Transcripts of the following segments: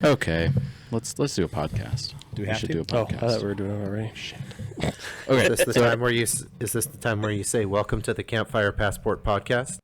Okay, let's do a podcast. Do we should to? do a podcast. Oh, I thought we were doing it already. Shit. Okay. Is this the time where you say welcome to the Campfire Passport podcast?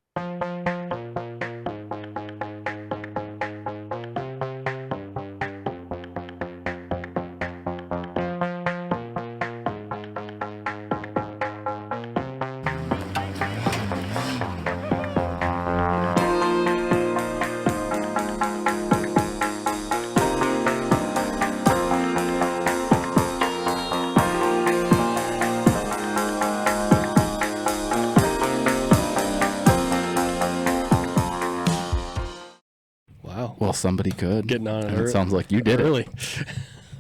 Wow. Well, somebody could. Getting on And it it sounds like you did early. it.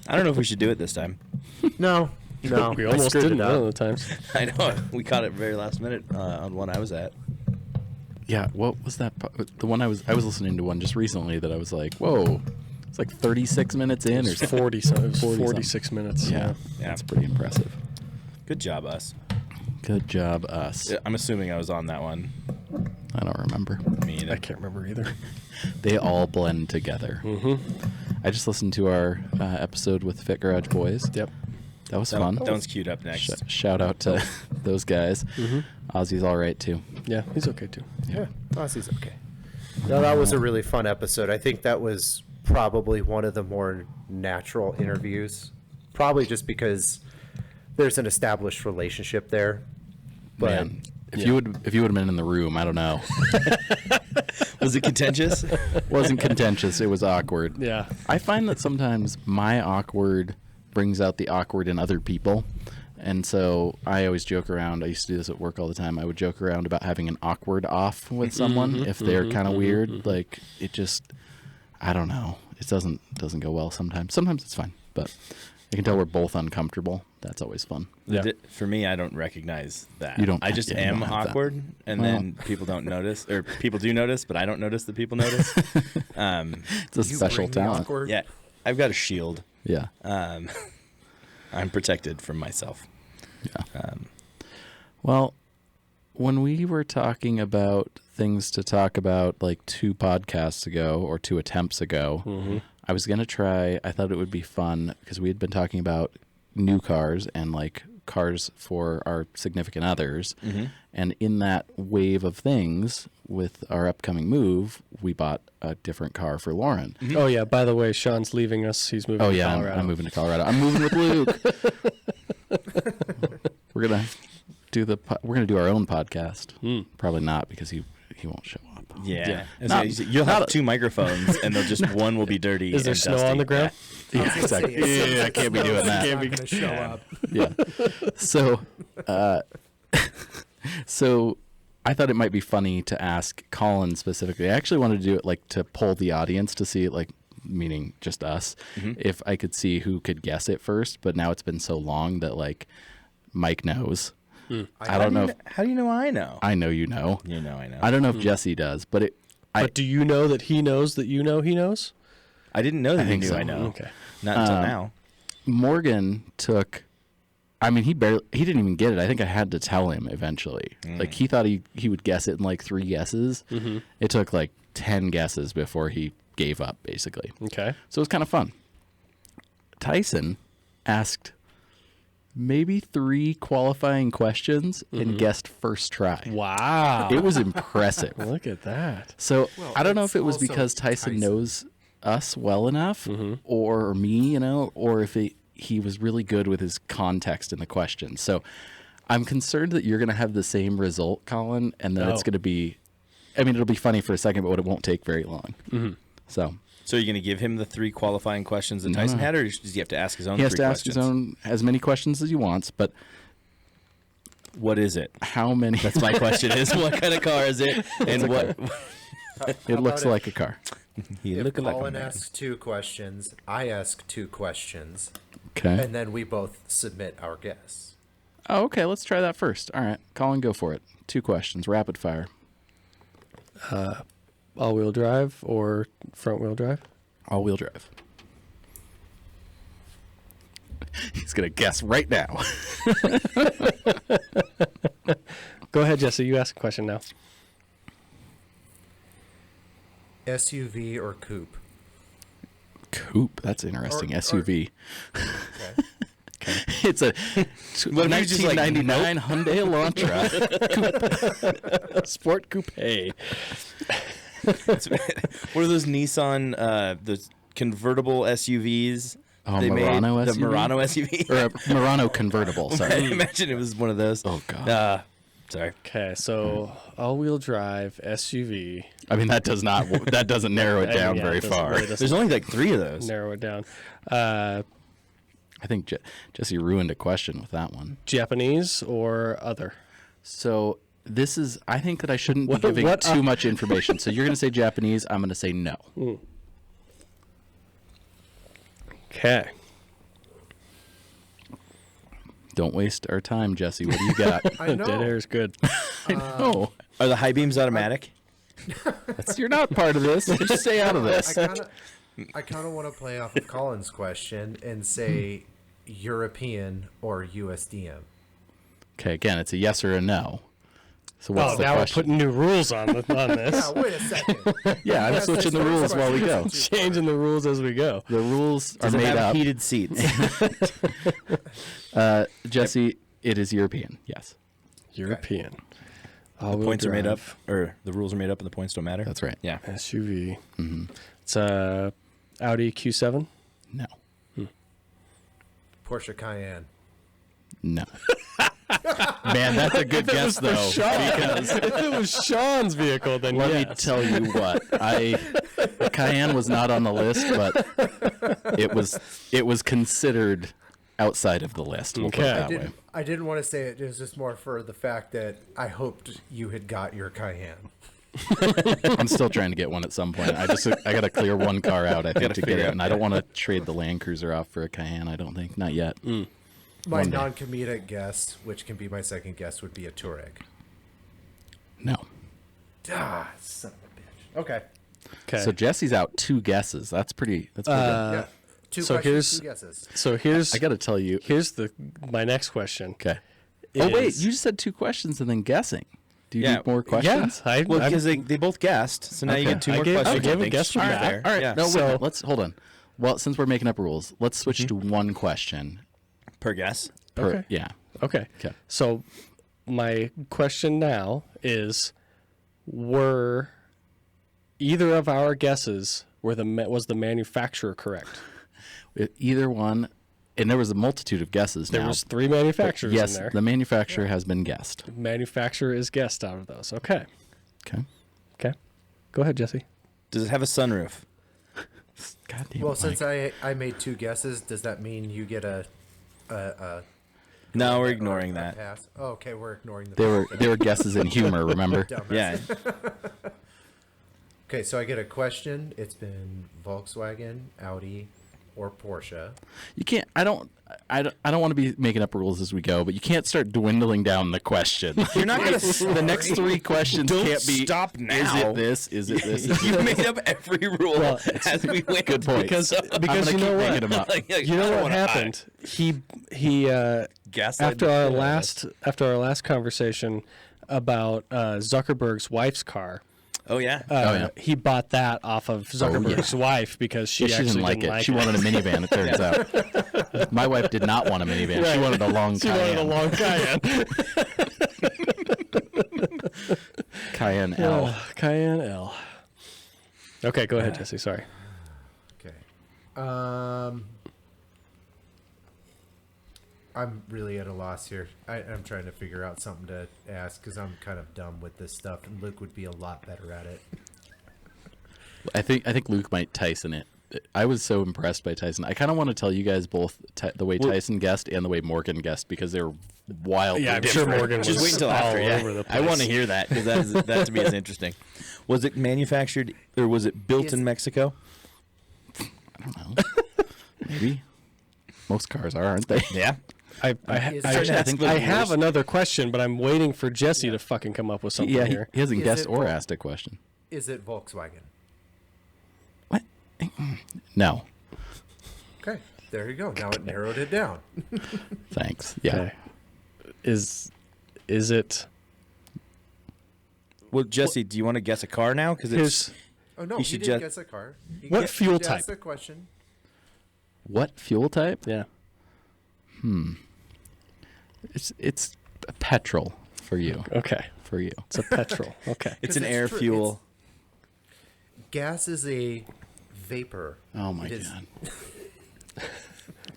I don't know if we should do it this time. No. We almost didn't one of the times. I know. We caught it very last minute on one I was at. Yeah. What was that? The one I was listening to one just recently that I was like, whoa, it's like 36 minutes in or 40 something. 46 minutes. Yeah. That's pretty impressive. Good job, us. Good job, us. I'm assuming I was on that one. I don't remember. Me either. I can't remember either. They all blend together. Mm-hmm. I just listened to our episode with Fit Garage Boys. Yep. That was fun. That one's queued up next. Shout out to those guys. Mm-hmm. Ozzy's all right too. Yeah, he's okay too. Yeah, Ozzy's okay. No, that was a really fun episode. I think that was probably one of the more natural interviews. Probably just because there's an established relationship there. But Man, if you would have been in the room, I don't know. Was it contentious? Wasn't contentious. It was awkward. Yeah. I find that sometimes my awkward brings out the awkward in other people. And so I always joke around. I used to do this at work all the time. I would joke around about having an awkward off with someone if they're kind of weird. Like it just, I don't know. It doesn't go well sometimes. Sometimes it's fine, but I can tell we're both uncomfortable. That's always fun. Yeah. For me, I don't recognize that. You don't- I just yeah, you am don't have that. awkward, and Well. then people don't notice, or people do notice, but I don't notice that people notice. It's a special talent. Yeah, I've got a shield. Yeah. I'm protected from myself. Yeah. Well, when we were talking about things to talk about like 2 podcasts ago or 2 attempts ago, I was going to try, I thought it would be fun because we had been talking about new cars and like cars for our significant others. And in that wave of things with our upcoming move, we bought a different car for Lauren. Oh, yeah. By the way, Sean's leaving us. He's moving to Colorado. I'm moving to Colorado. I'm moving with Luke. We're gonna do our own podcast. Probably not because he won't show up. Yeah, Not- you'll have 2 microphones, and they'll just one will be dirty. Is there and snow dusty. on the ground? Yeah, exactly. Yeah, I can't be doing that. Can't be going to show up. Yeah. So I thought it might be funny to ask Colin specifically. I actually wanted to do it like to poll the audience to see like, meaning just us, if I could see who could guess it first. But now it's been so long that like Mike knows. I don't know. How do you know I know? I know you know. You know I know. I don't know if Jesse does, but But do you know that he knows that you know he knows? I didn't know that he think knew so. I know. Okay. Not until now. Morgan took. I mean, he didn't even get it. I think I had to tell him eventually. Like he thought he would guess it in like 3 guesses. It took like 10 guesses before he gave up, basically. Okay. So it was kind of fun. Tyson asked maybe 3 qualifying questions and guessed first try. Wow. It was impressive. Look at that. So Well, I don't know it's if it was also because Tyson Tyson. knows us well enough or me, or if he was really good with his context in the question. So I'm concerned that you're going to have the same result, Colin, and then it's Oh. going to be, I mean, it'll be funny for a second, but it won't take very long. So So are you going to give him the 3 qualifying questions that Tyson had, or does he have to ask his own he has 3 to ask questions? his own, as many questions as he wants, but What is it? how many? That's my question is, what kind of car is it? And what? It looks like a car. He If looking like a Colin man. asks 2 questions, I ask 2 questions, Okay. and then we both submit our guess. Oh, okay. Let's try that first. All right. Colin, go for it. 2 questions, rapid fire. All-wheel drive or front-wheel drive? All-wheel drive. He's going to guess right now. Go ahead, Jesse. You ask a question now. SUV or coupe? Coupe. That's interesting. SUV. Okay. It's a What if you just like, 1999 Hyundai Elantra. Sport coupe. What are those Nissan, those convertible SUVs? Oh, they Murano made? The SUV? Murano SUV? Or a Murano convertible. Sorry. Imagine it was one of those. Oh, God. Sorry. Okay, so all-wheel drive SUV. I mean, that doesn't narrow it down very far. There's only like 3 of those. Narrow it down. I think Jesse ruined a question with that one. Japanese or other? So this is, I think that I shouldn't be What- giving what- too much information. So you're going to say Japanese. I'm going to say no. Okay. Don't waste our time, Jesse. What do you got? I know. Dead air is good. I know. Are the high beams automatic? You're not part of this. Just stay out of this. I kind of want to play off of Colin's question and say European or USDM. Okay, again, it's a yes or a no. So what's the now question? we're putting new rules on this. Now, wait a second. Yeah, I'm switching the rules while we go. Changing the rules as we go. The rules are Does it made have up. heated seats? Jesse, it is European. Yes, European. The points are made up, or the rules are made up and the points don't matter? that's right. Yeah. SUV. It's a Audi Q7. No. Porsche Cayenne. No. Man, that's a good guess, though. Because If it was Sean's vehicle, then let me yes. tell you what, Cayenne was not on the list, but it was considered outside of the list. We'll put it Okay. that way. I didn't want to say it. It was just more for the fact that I hoped you had got your Cayenne. I'm still trying to get one at some point. I got to clear one car out, I think, Gotta to get figure it, out, and I don't want to trade the Land Cruiser off for a Cayenne. I don't think, not yet. My One day. non-comedic guess, which can be my second guess, would be a Touareg. No. Ah, son of a bitch. Okay. Okay. So Jesse's out 2 guesses. That's pretty good. Yeah. Two so questions, here's- 2 guesses. So here's I got to tell you. here's my next question. Okay. Oh wait, is- you just said 2 questions and then guessing. Do you Yeah. need more questions? Yeah, Well, because they both guessed, so now you Okay. get 2 I more gave- I questions. gave a think. guess from All right, that. fair. All right. Yeah. No, wait. a So- minute. Let's hold on. Well, since we're making up rules, let's switch to 1 question. Per guess. Per, Okay. Yeah. Okay. Okay. So my question now is: were either of our guesses was the manufacturer correct? Either one, and there was a multitude of guesses. There now. was 3 manufacturers Yes, in there. the manufacturer has been guessed. Manufacturer is guessed out of those. Okay. Okay. Okay. Go ahead, Jesse. Does it have a sunroof? God damn. Well, it, since Mike. I made 2 guesses, does that mean you get a No, we're or ignoring a that. pass? Oh, okay, we're ignoring the They were guesses in humor. Remember? Dumbass. Yeah. Okay, so I get a question. It's been Volkswagen, Audi, or Porsche. You can't. I don't want to be making up rules as we go, but you can't start dwindling down the question. You're not going The next 3 questions Don't can't be. stop Is now. it this? Is it this? Is You it made up every rule as we went. Good point. Because I'm because gonna you know keep what? making 'em up. You know what happened? He Gaslight after the our shit out of us. last conversation about Zuckerberg's wife's car. Oh yeah. yeah. He bought that off of Zuckerberg's wife because she Yeah, she actually didn't like it. She wanted a minivan. It turns out. My wife did not want a minivan. She Right. wanted a long She Cayenne. wanted a long Cayenne. Cayenne L. Cayenne L. Okay, go ahead, Jesse. Sorry. Okay. I'm really at a loss here. I'm trying to figure out something to ask because I'm kind of dumb with this stuff, and Luke would be a lot better at it. I think Luke might Tyson it. I was so impressed by Tyson. I kind of want to tell you guys both the way Tyson guessed and the way Morgan guessed because they were wildly Yeah, I'm sure different. Morgan Just was wait until all after. Yeah. over the I want to place. hear that because that to me is interesting. Was it manufactured or was it built in Mexico? I don't know. Maybe. Most cars are, aren't they? Yeah. Is it- I have another question, but I'm waiting for Jesse to fucking come up with something Yeah, here. he hasn't Is guessed it or Vol- asked a question. Is it Volkswagen? What? No. Okay, there you go. Now it narrowed it down. Thanks. Yeah. Okay. Is it? Well, Jesse, do you want to guess a car now? Because Here's Oh no, You he should didn't just- guess a car. He What guessed- fuel he asked type? a question. What fuel type? Yeah. It's a petrol for you. Okay. For you. It's a petrol. Okay. It's an it's air true. fuel. Gas is a vapor. Oh my It is- god.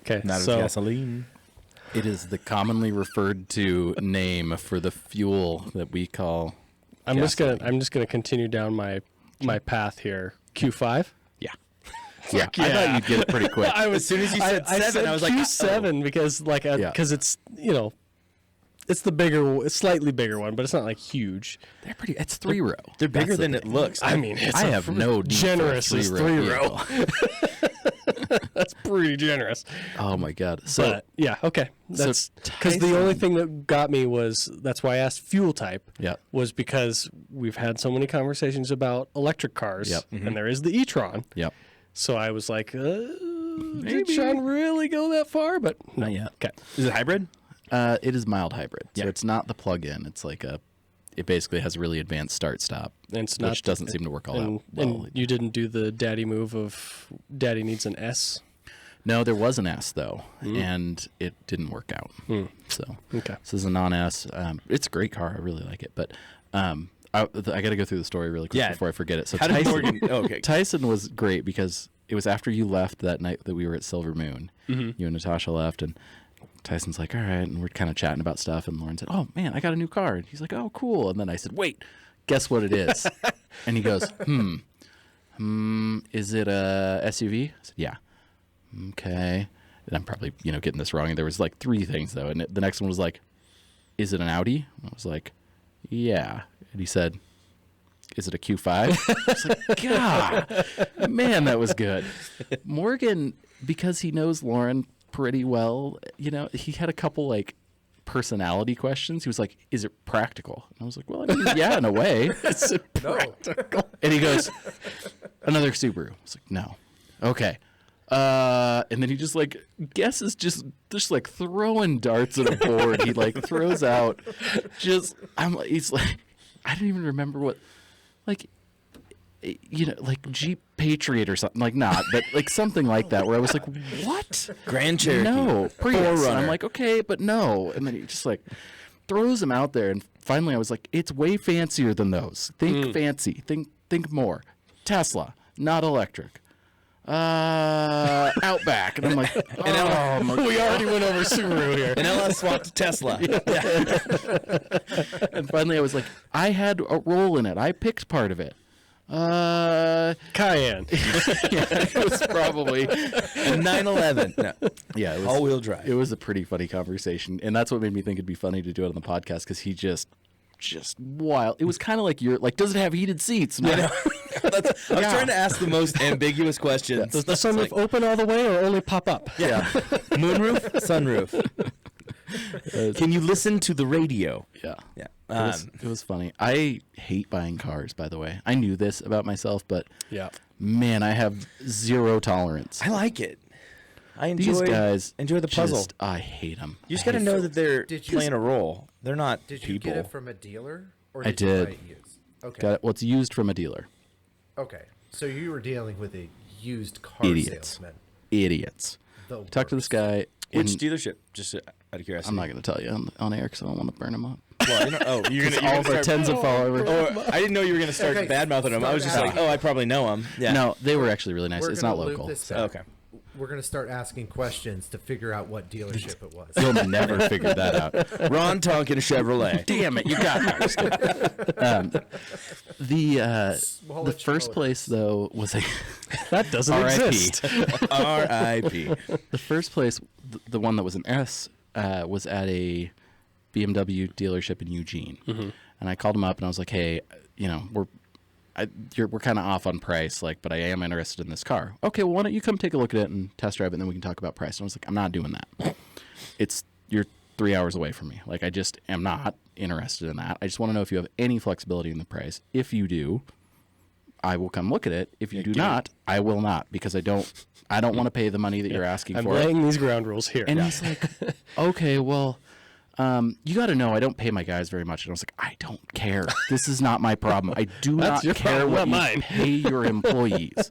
Okay. Not as so gasoline. It is the commonly referred to name for the fuel that we call I'm just gasoline. gonna continue down my path here. Q5. Yeah. Yeah. I thought you'd get it pretty quick. As soon as you said 7, I was like, Q7 because it's it's the bigger, it's slightly bigger one, but it's not like huge. They're pretty. It's 3-row. they're bigger That's the than it thing. looks. I mean, it's I have no need for a generous is 3-row. vehicle. That's pretty generous. Oh my god. So But yeah, okay. That's because the only thing that got me was that's why I asked fuel type. yeah. Was because we've had so many conversations about electric cars, Yep. and there is the e-tron. Yep. So I was like, did Sean really go that far? But Not yet. okay. Is it hybrid? It is mild hybrid. So Yeah. it's not the plug-in. It's like it basically has a really advanced start-stop, And it's not which doesn't seem to work all and, out well. and you didn't do the daddy move of daddy needs an S. No, there was an S though, and it didn't work out. So Okay. this is a non-S. It's a great car. I really like it, but I got to go through the story really quick Yeah. before I forget it. So How did Tyson, Morgan? Oh, okay. Tyson was great because it was after you left that night that we were at Silver Moon. You and Natasha left, and Tyson's like, all right, and we're kind of chatting about stuff, and Lauren said, oh man, I got a new car, and he's like, oh cool, and then I said, wait, guess what it is? And he goes, is it a SUV? I said, yeah. Okay. And I'm probably getting this wrong. There was like 3 things though, and the next one was like, is it an Audi? I was like, yeah. And he said, is it a Q5? I was like, God, man, that was good. Morgan, because he knows Lauren pretty well, he had a couple like personality questions. He was like, is it practical? And I was like, well, I mean, yeah, in a way. Is it practical? And he goes, another Subaru. I was like, no. Okay. And then he just like guesses, just like throwing darts at a board. He like throws out he's like, I don't even remember what, like, like Jeep Patriot or something, like not, but like something like that, where I was like, what? Grand Cherokee. No, Prius. And I'm Forerunner. like, okay, but no. And then he just like throws him out there. And finally I was like, it's way fancier than those. Think fancy. Think more. Tesla, not electric. Outback. And I'm like, oh my We already went over Subaru here. And LS swapped to Tesla. And finally I was like, I had a role in it. I picked part of it. Cayenne. Yeah, it was probably A 911. No. yeah, it was All-wheel drive. It was a pretty funny conversation, and that's what made me think it'd be funny to do it on the podcast because he just wild. It was kind of like does it have heated seats? I know. I was trying to ask the most ambiguous questions. Does the sunroof open all the way or only pop up? Yeah, Moonroof, sunroof. Can you listen to the radio? yeah. Yeah. It was funny. I hate buying cars, by the way. I knew this about myself, but Yeah. man, I have zero tolerance. I like it. I enjoy These guys enjoy the puzzle. I hate them. You just got to know that they're Did you- playing a role. They're not Did you people. get it from a dealer or I did you did. buy it used? Okay. Got it. Well, it's used from a dealer. Okay. So you were dealing with a used car Idiots. salesman. Idiots. The Talk to this guy. Which and dealership? Just out of curiosity. I'm not going to tell you on air because I don't want to burn him up. Well, you're gonna All of our tens of followers. Oh, I didn't know you were gonna start Okay, bad mouthing them. I was just start like, I probably know them. Yeah. No, they were actually really nice. We're It's gonna not loop local. this back. Okay. We're going to start asking questions to figure out what dealership it was. You'll never figure that out. Ron Tonkin Chevrolet. Damn it, you got me. Just kidding. The first place though was That doesn't R.I.P. exist. R.I.P. the first place, the one that was an S, was at a BMW dealership in Eugene, and I called him up and I was like, hey, we're kind of off on price, but I am interested in this car. Okay, well, why don't you come take a look at it and test drive it, and then we can talk about price. And I was like, I'm not doing that. You're 3 hours away from me. I just am not interested in that. I just want to know if you have any flexibility in the price. If you do, I will come look at it. If you do not, I will not, because I don't want to pay the money that you're asking I'm for it. laying these ground rules here. And he's like, okay, well, you got to know I don't pay my guys very much. And I was like, I don't care. This is not my problem. I do not your care problem, what not you mine. pay your employees.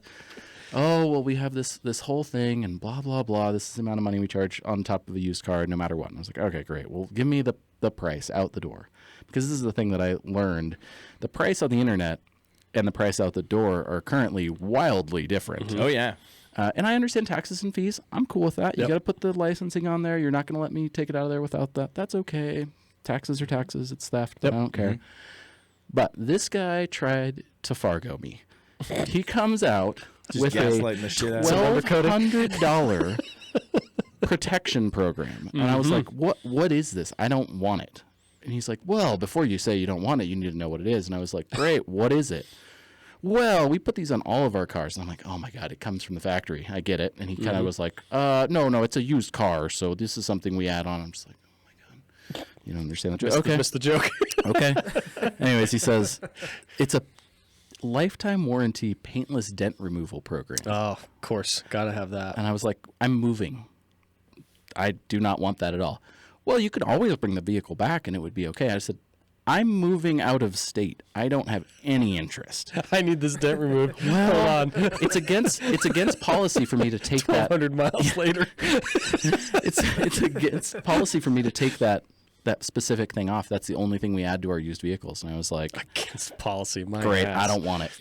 oh, well, we have this whole thing and blah, blah, blah. This is the amount of money we charge on top of a used car no matter what. And I was like, okay, great. Well, give me the price out the door. Because this is the thing that I learned. The price on the internet and the price out the door are currently wildly different. Oh, yeah. And I understand taxes and fees. I'm cool with that. You got to put the licensing on there. You're not going to let me take it out of there without that. That's okay. Taxes are taxes. It's theft. I don't care. But this guy tried to Fargo me. He comes out with a $1,200 protection program. And I was like, what is this? I don't want it. And he's like, well, before you say you don't want it, you need to know what it is. And I was like, great, what is it? Well, we put these on all of our cars. And I'm like, oh my God, it comes from the factory. I get it. And he kind of was like, no, it's a used car. So this is something we add on. I'm just like, oh my God. You don't understand the joke. Okay. Missed the joke. Okay. Anyways, he says, it's a lifetime warranty paintless dent removal program. Oh, of course. Got to have that. And I was like, I'm moving. I do not want that at all. Well, you could always bring the vehicle back and it would be okay. I said, I'm moving out of state. I don't have any interest. I need this dent removed. Well, hold on. It's against policy for me to take that. 100 miles later. It's against policy for me to take that specific thing off. That's the only thing we add to our used vehicles. And I was like, Against policy, my great, ass. I don't want it.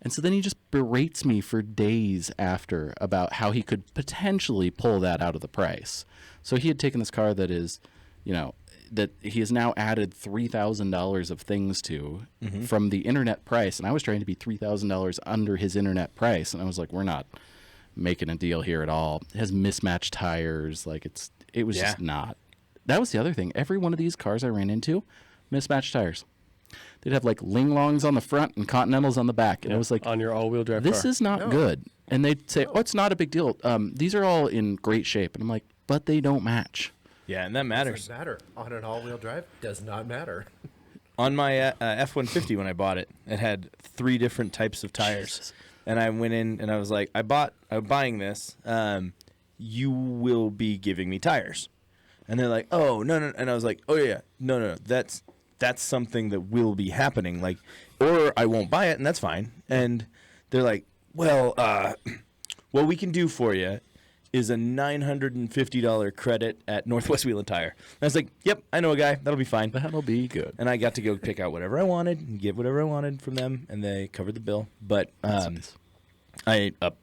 And so then he just berates me for days after about how he could potentially pull that out of the price. So he had taken this car that is, that he has now added $3,000 of things to from the internet price. And I was trying to be $3,000 under his internet price. And I was like, we're not making a deal here at all. It has mismatched tires. Like it was just not. That was the other thing. Every one of these cars I ran into, mismatched tires. They'd have like Linglongs on the front and Continentals on the back. And it was like, on your all-wheel drive this car. is not good. And they'd say, oh, it's not a big deal. These are all in great shape. And I'm like, but they don't match. Yeah, and that matters. Doesn't matter. On an all-wheel drive, does not matter. On my F-150 when I bought it, it had 3 different types of tires. Jesus. And I went in and I was like, I'm buying this. You will be giving me tires. And they're like, oh, no. And I was like, oh, yeah. No. That's something that will be happening. Like, or I won't buy it, and that's fine. And they're like, well, what we can do for you is a $950 credit at Northwest Wheel and Tire. And I was like, yep, I know a guy. That'll be fine. That'll be good. And I got to go pick out whatever I wanted and get whatever I wanted from them, and they covered the bill. But Nice. I got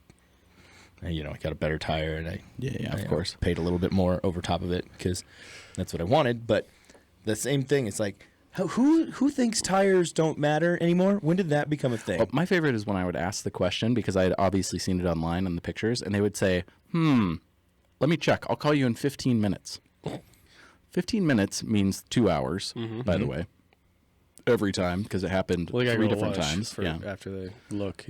a better tire, and I of course. paid a little bit more over top of it because that's what I wanted. But the same thing, it's like, who thinks tires don't matter anymore? When did that become a thing? Well, my favorite is when I would ask the question because I had obviously seen it online in the pictures, and they would say, let me check. I'll call you in 15 minutes. 15 minutes means 2 hours, by the way, every time because it happened 3 different times. After they look,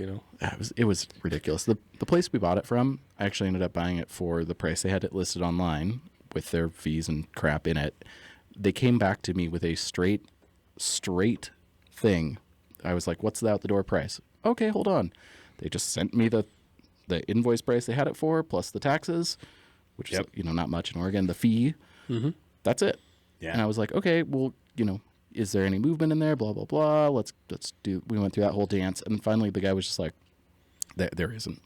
It was ridiculous. The place we bought it from, I actually ended up buying it for the price they had it listed online with their fees and crap in it. They came back to me with a straight thing. I was like, what's the out the door price? Okay, hold on. They just sent me the invoice price they had it for plus the taxes, which is not much in Oregon. The fee, that's it. Yeah. And I was like, okay, well, is there any movement in there? Blah blah blah. Let's do. We went through that whole dance, and finally the guy was just like, there isn't.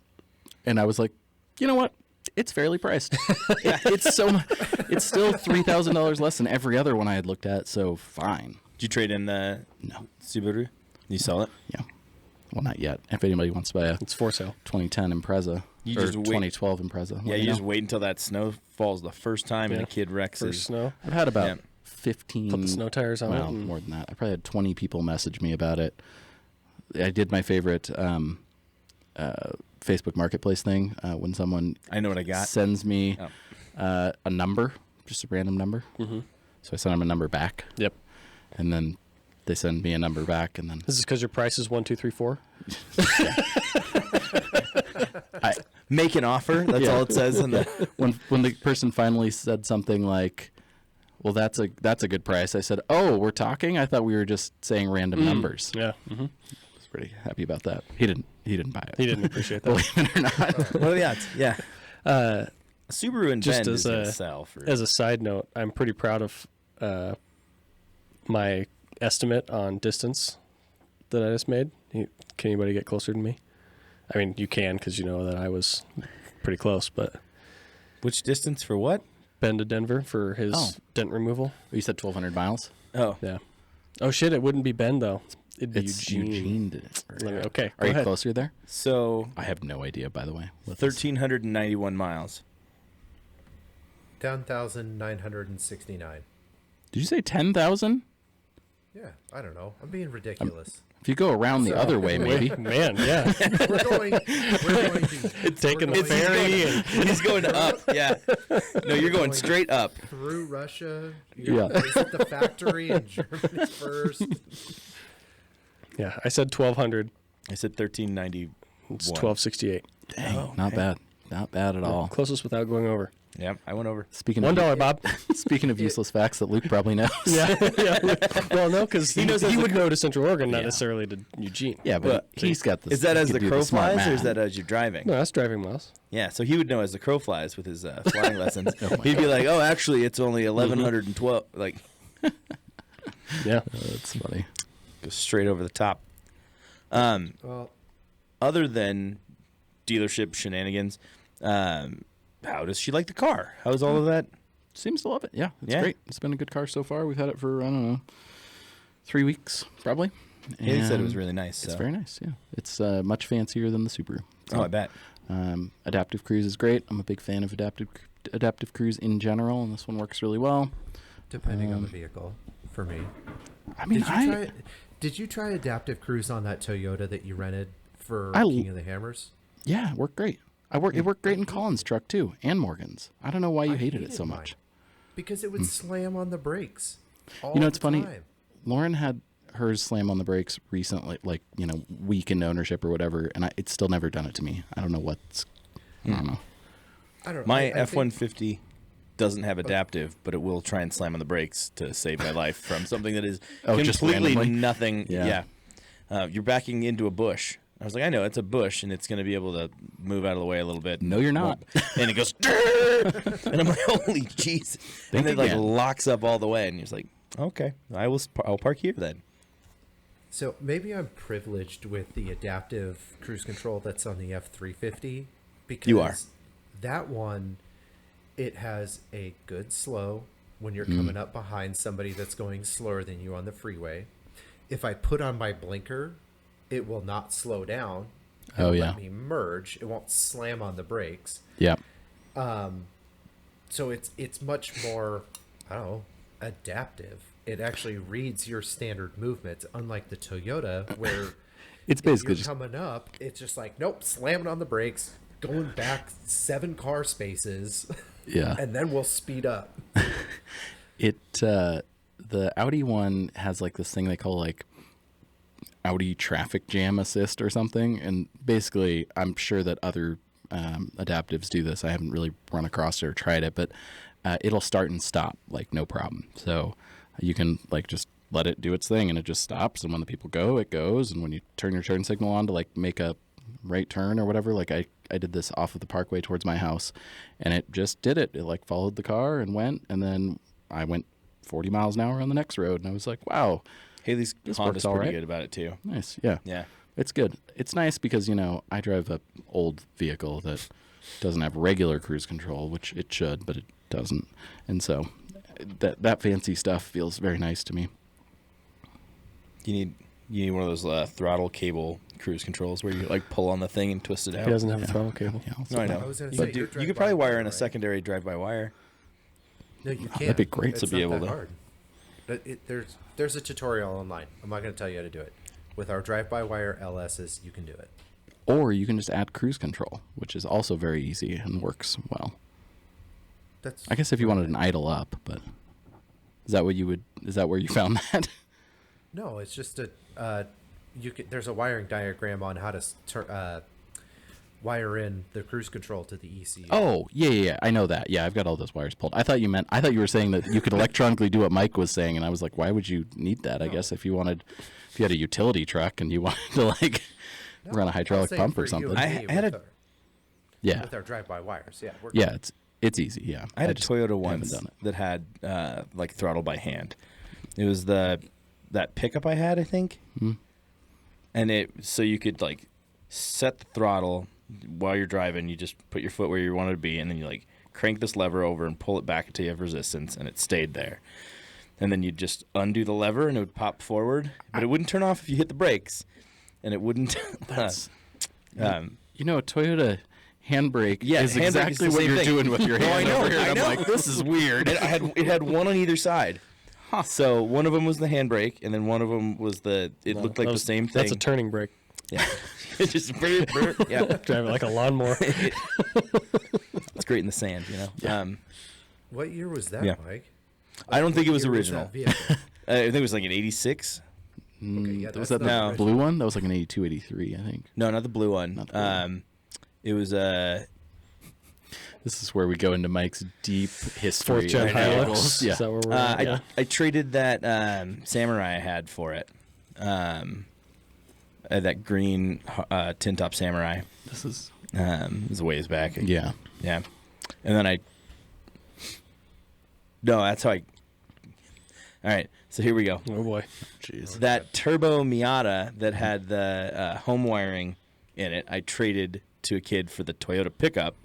And I was like, you know what? It's fairly priced. It's still $3,000 less than every other one I had looked at. So fine. Did you trade in the Subaru? You sell it? Yeah. Well, not yet. If anybody wants to buy a it's for sale. 2010 Impreza You or just wait. 2012 Impreza. Yeah, you just wait until that snow falls the first time and a kid wrecks First his snow. I've had about 15. Put the snow tires on it. Well, more than that. I probably had 20 people message me about it. I did my favorite Facebook Marketplace thing when someone I know what I got. sends me a number, just a random number. So I send them a number back. Yep. And then they send me a number back, and then This is because your price is 1, 2, 3, 4. Make an offer. That's all it says. In the when the person finally said something like, "Well, that's a good price," I said, "Oh, we're talking? I thought we were just saying random numbers." Yeah. I was pretty happy about that. He didn't buy it. He didn't appreciate that. Believe it or not. what are the odds? Yeah. Subaru and Just Bend as is going a- to sell for As a side note, I'm pretty proud of my estimate on distance that I just made. Can anybody get closer to me? I mean, you can because you know that I was pretty close, but Which distance for what? Ben to Denver for his Oh. dent removal. You said 1,200 miles. Oh, Yeah. Oh shit! It wouldn't be Ben though. It'd be It's Eugene. Eugene. Did it. Okay. Are go you ahead. closer there? so I have no idea, by the way. What this- 1,391 miles. 10,969. Did you say 10,000? Yeah, I don't know. I'm being ridiculous. If you go around the other way, maybe. Man, yeah. we're going to Taking the we're going ferry and He's going up. Yeah. No, you're going straight up. through Russia. Yeah. Visit the factory in Germany first. yeah. I said 1,200. I said 1,391. It's 1,268. Dang, not bad. Not bad at all. Closest without going over. Yeah, I went over. Speaking of $1, Bob. speaking of useless facts that Luke probably knows. yeah. Well, no, because he knows would know to Central Oregon, not Yeah. necessarily to Eugene. Yeah, but he's got this. Is that he as could the do crow smart flies, or is math. that as you're driving? No, that's driving miles. Yeah, so he would know as the crow flies with his flying lessons. Oh my He'd be like, "Oh, actually, it's only 1,112." Like, Yeah. That's funny. go straight over the top. Well, Other than dealership shenanigans, how does she like the car? How's all of that? Seems to love it. Yeah, it's Yeah. great. It's been a good car so far. We've had it for, I don't know, 3 weeks, probably. He said it was And really nice. It's so. very nice, yeah. It's much fancier than the Subaru. Oh, I bet. Adaptive Cruise is great. I'm a big fan of Adaptive Cruise in general, and this one works really well. depending on the vehicle, for me. I mean, Did you try Adaptive Cruise on that Toyota that you rented for I- King of the Hammers? yeah, it worked great. It worked great in Colin's truck, too, and Morgan's. I don't know why you I hated it so mine much. because it would slam on the brakes. All You know, it's the funny. time. Lauren had hers slam on the brakes recently, like, week in ownership or whatever, and it's still never done it to me. I don't know what's... I don't know. I don't know. My I think- F-150 doesn't have adaptive, but it will try and slam on the brakes to save my life from something that is Just completely randomly? nothing. Yeah. You're backing into a bush. I was like, I know, it's a bush, and it's going to be able to move out of the way a little bit. No, you're not. And it goes, "Durr!" And I'm like, holy jeez. And Think it like again. locks up all the way, and he's like, okay, I'll park here then. So maybe I'm privileged with the adaptive cruise control that's on the F350 because You are. that one, it has a good slow when you're coming up behind somebody that's going slower than you on the freeway. If I put on my blinker, it will not slow down. Oh, It'll yeah. let me merge. It won't slam on the brakes. Yeah. So it's much more, I don't know, adaptive. It actually reads your standard movements, unlike the Toyota, where It's if basically you're just... coming up, it's just like, nope, slamming on the brakes, going back 7 car spaces, Yeah. and then we'll speed up. The Audi one has like this thing they call like Audi traffic jam assist or something, and basically I'm sure that other adaptives do this. I haven't really run across it or tried it, but it'll start and stop like no problem. So you can like just let it do its thing and it just stops, and when the people go, it goes, and when you turn your turn signal on to like make a right turn or whatever, like I did this off of the parkway towards my house, and it just did it. It like followed the car and went, and then I went 40 miles an hour on the next road, and I was like, wow, Haley's This Honda's works all pretty right. good about it too. nice. Yeah. Yeah. It's good. It's nice because, I drive a old vehicle that doesn't have regular cruise control, which it should, but it doesn't. And so that fancy stuff feels very nice to me. You need one of those throttle cable cruise controls where you like pull on the thing and twist it out. He doesn't have a throttle cable. Yeah, No, I know. I was gonna say, But you're you could probably wire in a drive-by-wire, right? secondary drive-by-wire. No, you can't. that'd be great It's to be not able that to- hard. But there's a tutorial online. I'm not going to tell you how to do it. With our drive-by-wire LSs, you can do it. Or you can just add cruise control, which is also very easy and works well. That's I guess if you wanted an idle up, but is that where you found that? No, it's just there's a wiring diagram on how to wire in the cruise control to the ECU. Oh, yeah. I know that. Yeah, I've got all those wires pulled. I thought you were saying that you could electronically do what Mike was saying, and I was like, why would you need that? I guess if you had a utility truck and you wanted to like run a hydraulic saying pump for or you something. and I me had with a- our- Yeah. with our drive-by wires. Yeah, we're Yeah, it's easy, yeah. I had a just Toyota haven't once done it. that had like throttle by hand. It was that pickup I had, I think. Hmm. And so you could like set the throttle while you're driving. You just put your foot where you want it to be, and then you like crank this lever over and pull it back until you have resistance, and it stayed there. And then you just undo the lever, and it would pop forward, but it wouldn't turn off if you hit the brakes, and it wouldn't. That's a Toyota handbrake is handbrake exactly is the what same you're thing. doing with your hand over here. I I'm know. like, this is weird. It had one on either side. Huh. So one of them was the handbrake, and then one of them was it looked like the same thing. That's a turning brake. Yeah. Just yeah. Drive it like a lawnmower. It's great in the sand, you know. Yeah. What year was that, Yeah. Mike? I don't think it was What year original. that vehicle? I think it was like an 86. yeah, Was that's that the not original. blue one? That was like an 82, 83, I think. No, not the blue one. Not the blue one. It was This is where we go into Mike's deep history. Fourth gen of Hilux. vehicles. Is Yeah. that where we're at? Yeah. I traded that Samurai I had for it. That green tin top Samurai. This is. It was a ways back. Yeah. Yeah. And then No, that's how I. All right, so here we go. Oh boy. Jeez. That turbo Miata that had the home wiring in it, I traded to a kid for the Toyota pickup.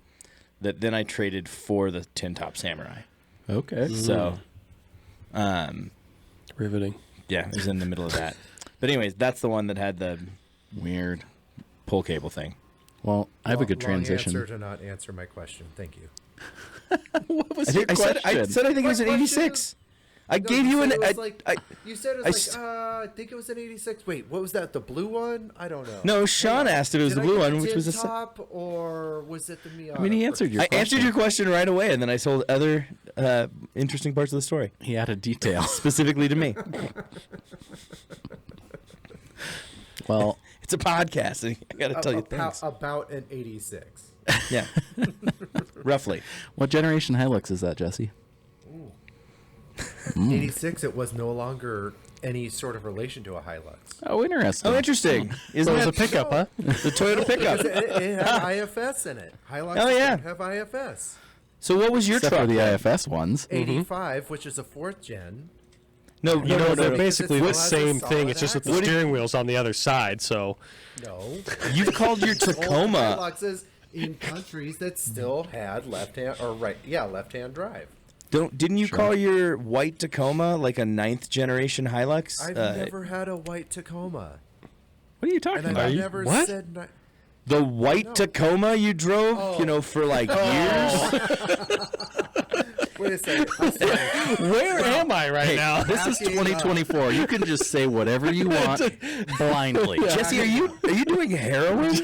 That then I traded for the tin top Samurai. Okay. So, Riveting. yeah, it was in the middle of that. But anyways, that's the one that had the Weird. pull cable thing. Well, I have a good Long transition. answer to not answer my question. Thank you. What was I your think, I question? said I think it was an My question 86. I No, gave you said an. it was I- like, I- you said it I was s- like, I think it was an 86. Wait, what was that? The blue one? I don't know. No, Sean asked if it was Did the I blue get one, the which was a. top, or was it the Miata? I mean, he answered your I question. answered your question right away, and then I told other interesting parts of the story, He added details. specifically to me. Well, It's a podcast, and I got to tell you things. About an 86. Yeah, roughly. what generation Hilux is that, Jesse? 86. It was no longer any sort of relation to a Hilux. Oh, interesting. Oh, interesting. Isn't So it was a that pickup, huh? the Toyota pickup? It had IFS in it. Hilux Oh, yeah. didn't have IFS. So what was your Except truck? for the then? IFS ones. 85, which is a 4th gen. No, You know, they're no. basically It the still has a same thing. solid It's just that the axle. steering wheel's on the other side. So No. you've called your Tacoma. Old Hiluxes in countries that still had left-hand left-hand drive. Didn't you call your white Tacoma like a 9th generation Hilux? I've never had a white Tacoma. What are you talking And about? I've never what? said... The white No. Tacoma you drove, for like years. Wait a second. I'm sorry. where am I right now? This is Asking, 2024. You can just say whatever you want blindly. Jesse, are you doing heroin?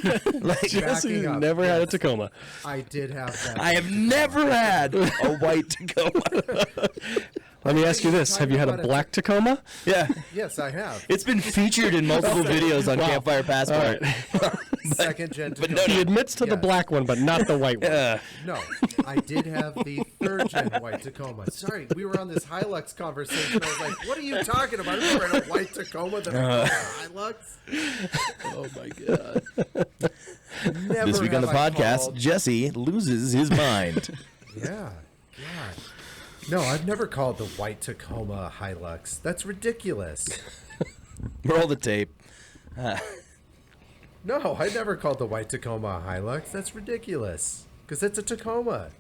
Like, Jesse Backing up, never had a yes. Tacoma. I did have that. I have never had a white Tacoma. Let me ask you this: Have you had a black Tacoma? Yeah, Yes, I have. it's been featured in multiple videos on Campfire Passport. Second gen but Tacoma. He admits to the Yes. black one, but not the white one. No, I did have the 3rd gen white Tacoma. Sorry, we were on this Hilux conversation. I was like, what are you talking about? I never had a white Tacoma that I called a Hilux. Oh my god. Never This week on the have I podcast, called- Jesse loses his mind. Yeah, God. No, I've never called the white Tacoma a Hilux. That's ridiculous. Roll the tape. No, I never called the white Tacoma a Hilux. That's ridiculous. Because it's a Tacoma.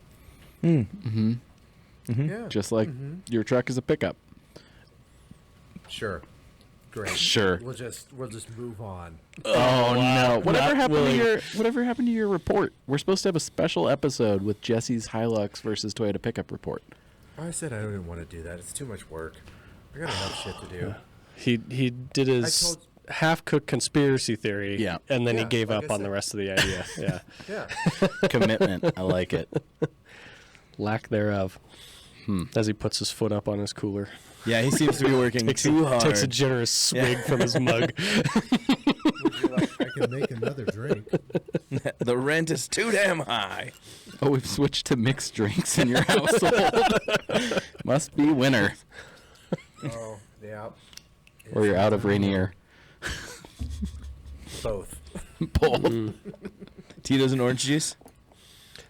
Yeah, Just like your truck is a pickup. sure. Great. Sure. We'll just move on. Oh no! Whatever Not happened willing. to your report? We're supposed to have a special episode with Jesse's Hilux versus Toyota pickup report. I said I didn't want to do that. It's too much work. I got enough shit to do. He did his told- half-cooked conspiracy theory, Yeah. and then he Yeah, gave like up I on the said. rest of the idea. Yeah, Yeah. Commitment. I like it. lack thereof. As he puts his foot up on his cooler, Yeah, he seems to be working too hard. takes a generous swig from his mug. Would you like, I can make another drink. The rent is too damn high. Oh, we've switched to mixed drinks in your household. Must be winter, Oh, yeah. or you're out of Rainier. Both. Both. Tito's and orange juice.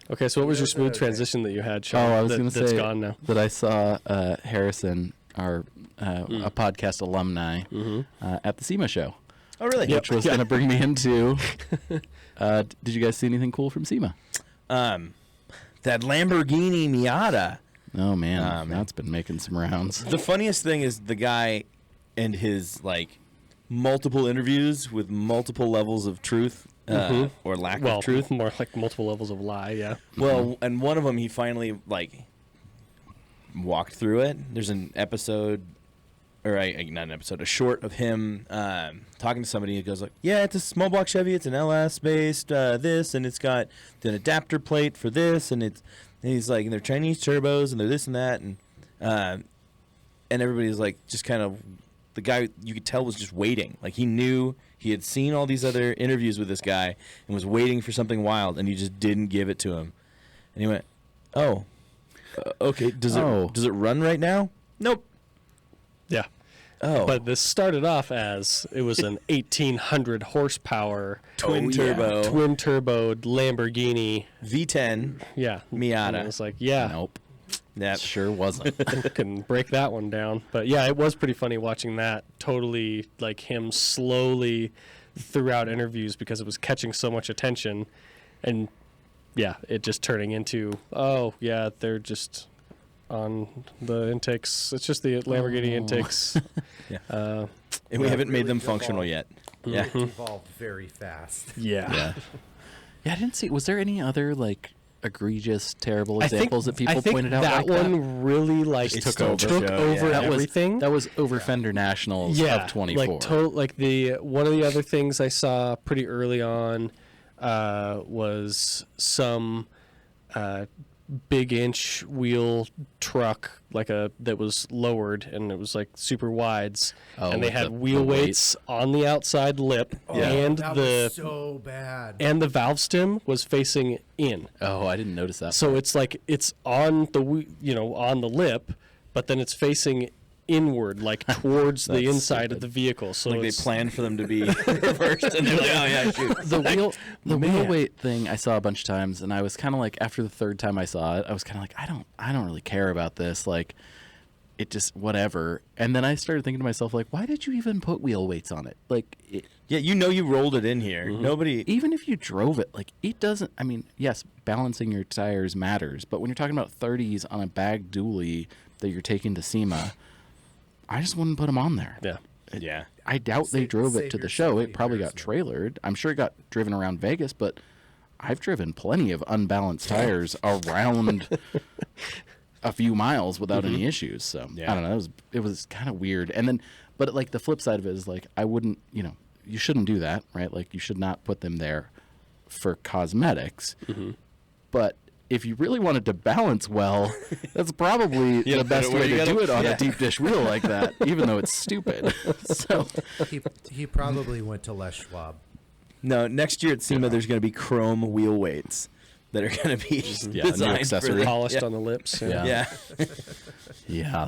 Okay, so what was your Yes, smooth okay. transition that you had, Sean? Oh, I was that- going to that's say gone now. that I saw Harrison, our a podcast alumni, at the SEMA show. Oh, really? which was going to bring me into. Did you guys see anything cool from SEMA? That Lamborghini Miata. Oh man, that's been making some rounds. The funniest thing is the guy and his like multiple interviews with multiple levels of truth or lack of truth. More like multiple levels of lie. Yeah. Well, and one of them he finally like walked through it. There's an episode, or not an episode, a short of him talking to somebody. He goes like, "Yeah, it's a small block Chevy. It's an LS based this, and it's got an adapter plate for this, and it's." And he's like, and they're Chinese turbos, and they're this and that, and everybody's like, just kind of, the guy you could tell was just waiting. Like he knew he had seen all these other interviews with this guy and was waiting for something wild, and he just didn't give it to him. And he went, "Oh, okay. Does it run right now? Nope. Yeah. Oh, But this started off as it was an 1800 horsepower twin turbo Lamborghini V10 Miata. And it was like, yeah, Nope, That sure wasn't. can break that one down. But yeah, it was pretty funny watching that. Totally like him slowly throughout interviews because it was catching so much attention, and yeah, it just turning into, oh yeah, they're just on the intakes. It's just the Lamborghini intakes. and we haven't made them functional yet. Yeah. It evolved very fast. Yeah. Yeah, I didn't see. Was there any other like egregious, terrible examples that people I think pointed out? that like one really like It took stole over, the show, yeah. that everything. was over Fender Nationals yeah, of 24. like the one of the other things I saw pretty early on was some big inch wheel truck that was lowered, and it was like super wides, and they with had the wheel weight. weights on the outside lip, and That was so bad. and the valve stem was facing in. Oh, I didn't notice that. So it's like it's on the on the lip, but then it's facing inward, like towards the That's inside of the vehicle. So Like they it's, planned for them to be reversed, and they're like, "Oh yeah, shoot." the wheel weight thing I saw a bunch of times, and I was kind of like, after the third time I saw it, I was kind of like, I don't really care about this. Like, it just whatever. And then I started thinking to myself, like, why did you even put wheel weights on it? Like, Yeah, you rolled it in here. Nobody. even if you drove it, like, it doesn't. I mean, yes, balancing your tires matters, but when you're talking about 30s on a bag dually that you're taking to SEMA, I just wouldn't put them on there. yeah. Yeah. I doubt they drove it to the show. It probably got trailer. trailered. I'm sure it got driven around Vegas, but I've driven plenty of unbalanced tires around a few miles without any issues. So Yeah. I don't know. It was kind of weird. And then, but like the flip side of it is like, I wouldn't, you shouldn't do that, right? Like you should not put them there for cosmetics. But if you really wanted to balance well, that's probably the best way to do it on a deep dish wheel like that, even though it's stupid. So He probably went to Les Schwab. No, next year at SEMA, there's going to be chrome wheel weights that are going to be new designed for accessory. the- Polished on the lips. Yeah. Yeah. Yeah.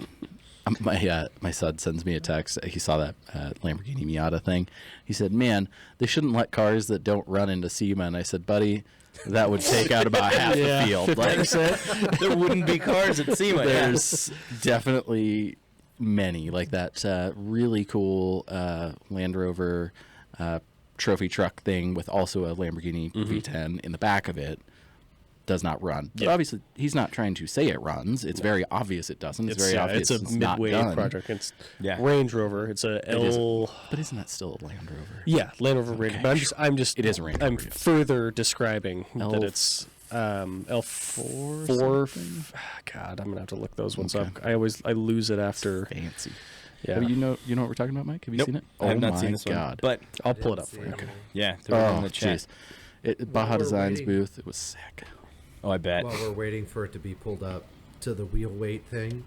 My son sends me a text. He saw that Lamborghini Miata thing. He said, "Man, they shouldn't let cars that don't run into SEMA." And I said, "Buddy, that would take out about half the field." Like, There wouldn't be cars at SEMA. there's definitely many like that. Really cool Land Rover trophy truck thing with also a Lamborghini V10 in the back of it. Does not run. But obviously, he's not trying to say it runs. It's very obvious it doesn't. It's very obvious it's a not midway done. project. It's Yeah. Range Rover. It's a L. But isn't that still a Land Rover? Yeah, Land Rover Range. But I'm just. It is a Range I'm Rover, yes. further describing L- that it's L4. God, I'm gonna have to look those ones up. I lose it after. Fancy. Yeah, You know what we're talking about, Mike? Have you Nope. seen it? I have not my seen this God. one. But I'll pull it up for you. yeah, throw it in Oh, the chat. jeez. Baja we're Designs waiting. booth. It was sick. Oh, I bet. While we're waiting for it to be pulled up to the wheel weight thing,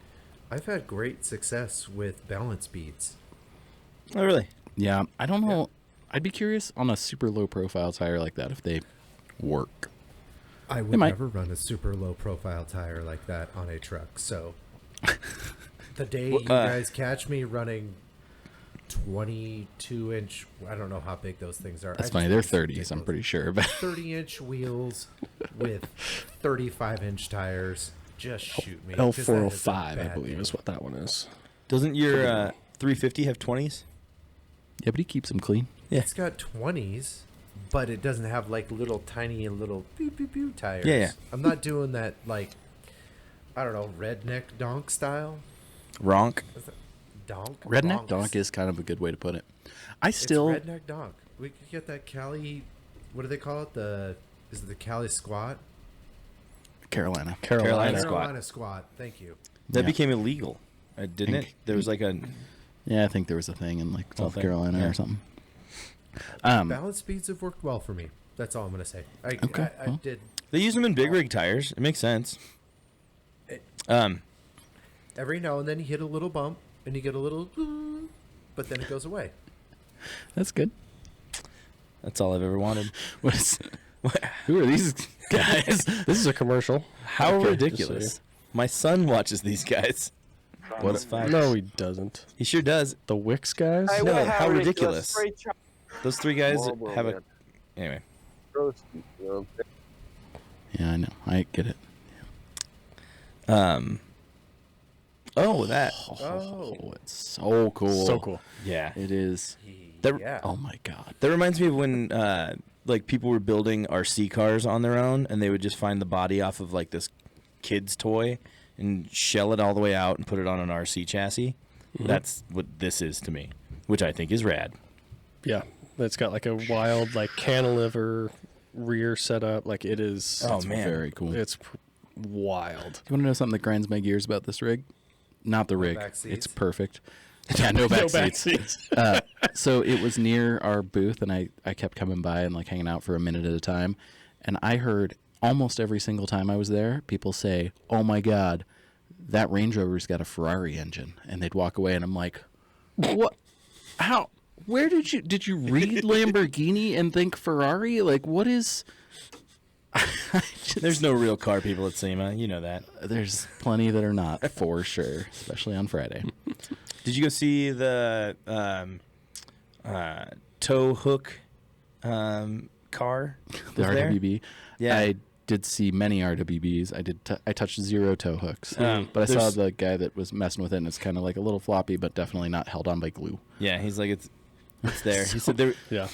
I've had great success with balance beads. Oh, really? Yeah, I don't know. I'd be curious on a super low profile tire like that if they work. I would might. never run a super low profile tire like that on a truck. So the day you guys catch me running 22-inch, I don't know how big those things are. That's I funny. just They're think it's 30s, I'm ridiculous. pretty sure. But 30-inch wheels with 35-inch tires. Just shoot me. 'cause that is a L405, I bad believe, day. is what that one is. Doesn't your 350 have 20s? yeah, but he keeps them clean. Yeah. It's got 20s, but it doesn't have like little tiny and little pew pew pew tires. Yeah, yeah. I'm not doing that like, I don't know, redneck donk style. Ronk. Is that donk? Redneck Ronks. donk is kind of a good way to put it. I It's still redneck donk. We could get that Cali. What do they call it? Is it the Cali squat? Carolina. Carolina squat. Carolina squat. Thank you. That Yeah. became illegal, didn't it? There was like a. Yeah, I think there was a thing in like South thing, Carolina yeah. or something. Balance speeds have worked well for me. That's all I'm gonna say. I well. did. They use them in big rig tires. It makes sense. Every now and then you hit a little bump and you get a little, but then it goes away. That's good. That's all I've ever wanted. Who are these guys? This is a commercial. How Okay, ridiculous! just so My son watches these guys. you- What? Five. No, he doesn't. He sure does. The Wix guys? Hey, No, what, how ridiculous. Those three guys Horrible, have a. man. Anyway. Yeah, I know. I get it. Oh, that. Oh, it's so cool. So cool. Yeah. It is. Yeah. Oh my god. That reminds me of when like people were building RC cars on their own, and they would just find the body off of like this kid's toy and shell it all the way out and put it on an RC chassis. That's what this is to me, which I think is rad. Yeah. It's got like a wild, like cantilever rear setup. Like it is. Oh, It's man. very cool. It's wild. You want to know something that grinds my gears about this rig? Not the rig. back It's seats? perfect. Yeah, no back No back seats. seats. So it was near our booth, and I kept coming by and like hanging out for a minute at a time. And I heard almost every single time I was there, people say, "Oh my God, that Range Rover's got a Ferrari engine," and they'd walk away, and I'm like, "What? How? Where did you read Lamborghini and think Ferrari? Like, what is?" There's no real car people at SEMA. You know that. There's plenty that are not, for sure, especially on Friday. Did you go see the tow hook car? The was there? RWB. Yeah. I did see many RWBs. I touched 0 tow hooks, but I saw there's- the guy that was messing with it, and it's kind of like a little floppy, but definitely not held on by glue. Yeah, he's like it's there. He said there. Yeah.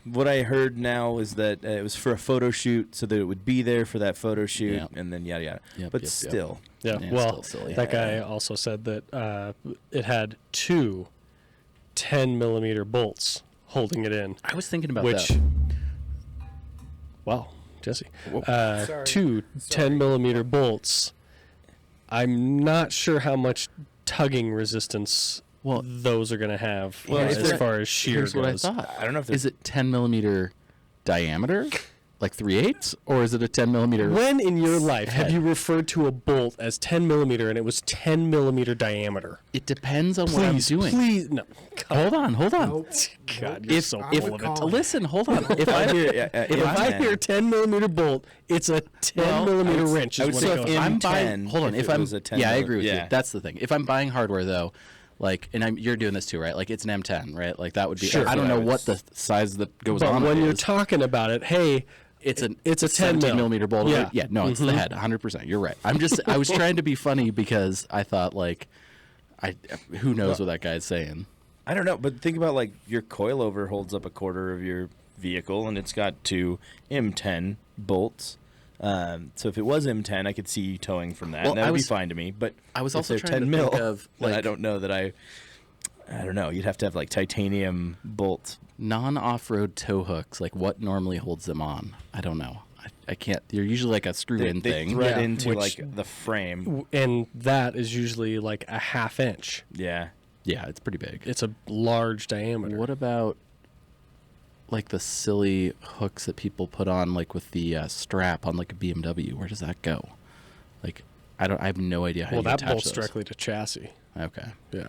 What I heard now is that it was for a photo shoot, so that it would be there for that photo shoot, Yeah. and then yada yada. Yep, but yep, yep. still, Yeah. Yeah, Well, still silly. that guy also said that it had two 10mm bolts holding it in. I was thinking about Which, that. wow, Jesse. Sorry. Two 10mm bolts. I'm not sure how much tugging resistance Well, those are going to have Well, if as they're- far as shear Here's what I goes. thought. I don't know if Is it 10mm diameter, like 3/8, or is it a 10mm? When in your life have head. you referred to a bolt as 10mm and it was 10mm diameter? It depends on what I'm doing. Please, no. Hold on. Nope. God, you're If so I full would of it. call- Listen, hold on. If I hear If I hear 10mm bolt, it's a 10mm wrench. I Is would what say it if goes. I'm M10 buying, hold on. if If it I'm, was a 10 yeah, I mil- agree with yeah. you. That's the thing. If I'm buying hardware though, like, and you're doing this too, right? Like, it's an M10, right? Like that would be. Sure. I don't Yeah, know it's- what the size that goes But on. when it you're is. talking about it, hey, it's a 10 mil. millimeter bolt. Yeah. Yeah, no, it's the head, 100%. You're right. I was trying to be funny because I thought like, who knows what that guy's saying? I don't know, but think about like your coilover holds up a quarter of your vehicle, and it's got two M10 bolts. So if it was M10, I could see you towing from that. Well, and that I would was- be fine to me. But I was if also they're trying 10 to mil, think of, then I like- don't know that I don't know. You'd have to have like titanium bolts. Non-off-road tow hooks, like what normally holds them on? I don't know. I can't. They're usually like a They, screw-in they thing. thread Yeah, into which- like the frame. and that is usually like a ½ inch. Yeah. Yeah, it's pretty big. It's a large diameter. What about like the silly hooks that people put on, like with the strap on like a BMW? Where does that go? Like, I have no idea how Well, you that attach bolts those. directly to chassis. Okay, Yeah.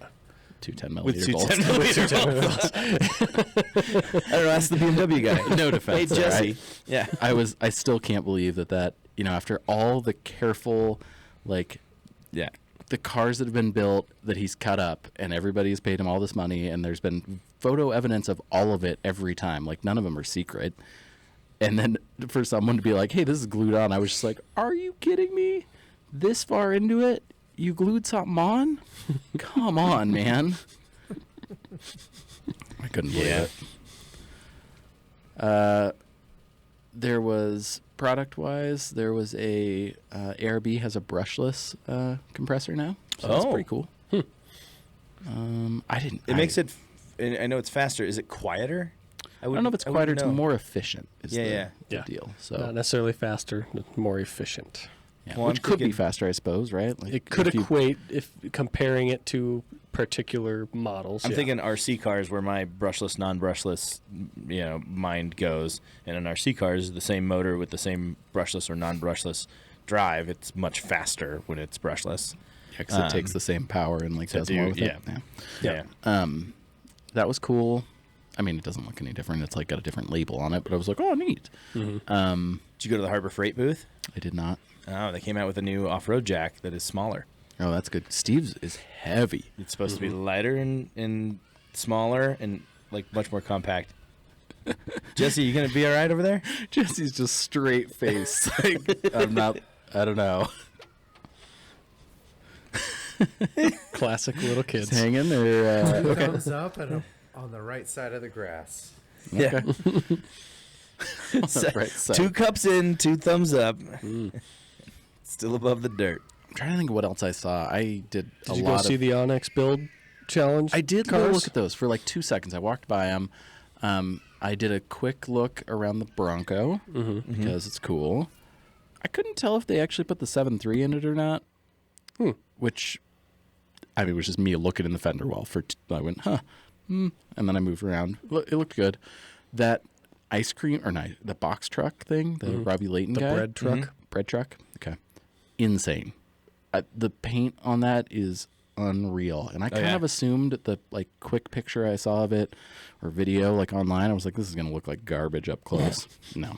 two 10mm With two bolts. 10mm bolts. I don't know. Ask the BMW guy. No defense. Hey, there. Jesse. Yeah. I still can't believe that after all the careful, like, Yeah. the cars that have been built that he's cut up, and everybody's paid him all this money, and there's been photo evidence of all of it every time. Like, none of them are secret. And then for someone to be like, hey, this is glued on, I was just like, are you kidding me? This far into it, you glued something on? Come on, man. I couldn't believe Yeah. it. There was product-wise, there was a ARB has a brushless compressor now, so that's Oh. pretty cool. I didn't. It makes it. I know it's faster. Is it quieter? I don't know if it's quieter. It's more efficient. Is Yeah, the yeah. deal. So Not necessarily faster, but more efficient. yeah, Well, which I'm could be thinking- faster, I suppose, right? Like It could if you- equate if comparing it to particular models. I'm yeah. thinking RC cars where my brushless, non-brushless, mind goes, and an RC car is the same motor with the same brushless or non-brushless drive. It's much faster when it's brushless. Yeah, 'cause it takes the same power and like to does do- more with yeah. it. Yeah. That was cool. I mean, it doesn't look any different. It's like got a different label on it, but I was like, oh, neat. Did you go to the Harbor Freight booth? I did not. Oh, they came out with a new off-road jack that is smaller. Oh, that's good. Steve's is heavy. It's supposed to be lighter and smaller and like much more compact. Jesse, you gonna be all right over there? Jesse's just straight face. Like, I'm not. I don't know. Classic little kids. It's hanging or Thumbs up and on the right side of the grass. Yeah. right side. 2 cups in, 2 thumbs up. Still above the dirt. I'm trying to think of what else I saw. I did a Did you go lot see of. the Onyx build challenge? I did go cars? look at those for like 2 seconds. I walked by them. I did a quick look around the Bronco because it's cool. I couldn't tell if they actually put the 7.3 in it or not. Which, I mean, it was just me looking in the fender well. I went, huh. And then I moved around. It looked good. That ice cream, or not, the box truck thing, the Robbie Layton The guy. bread truck. Bread truck? Okay. Insane. The paint on that is unreal. And I kind yeah. of assumed the like quick picture I saw of it or video like online, I was like, this is going to look like garbage up close. No.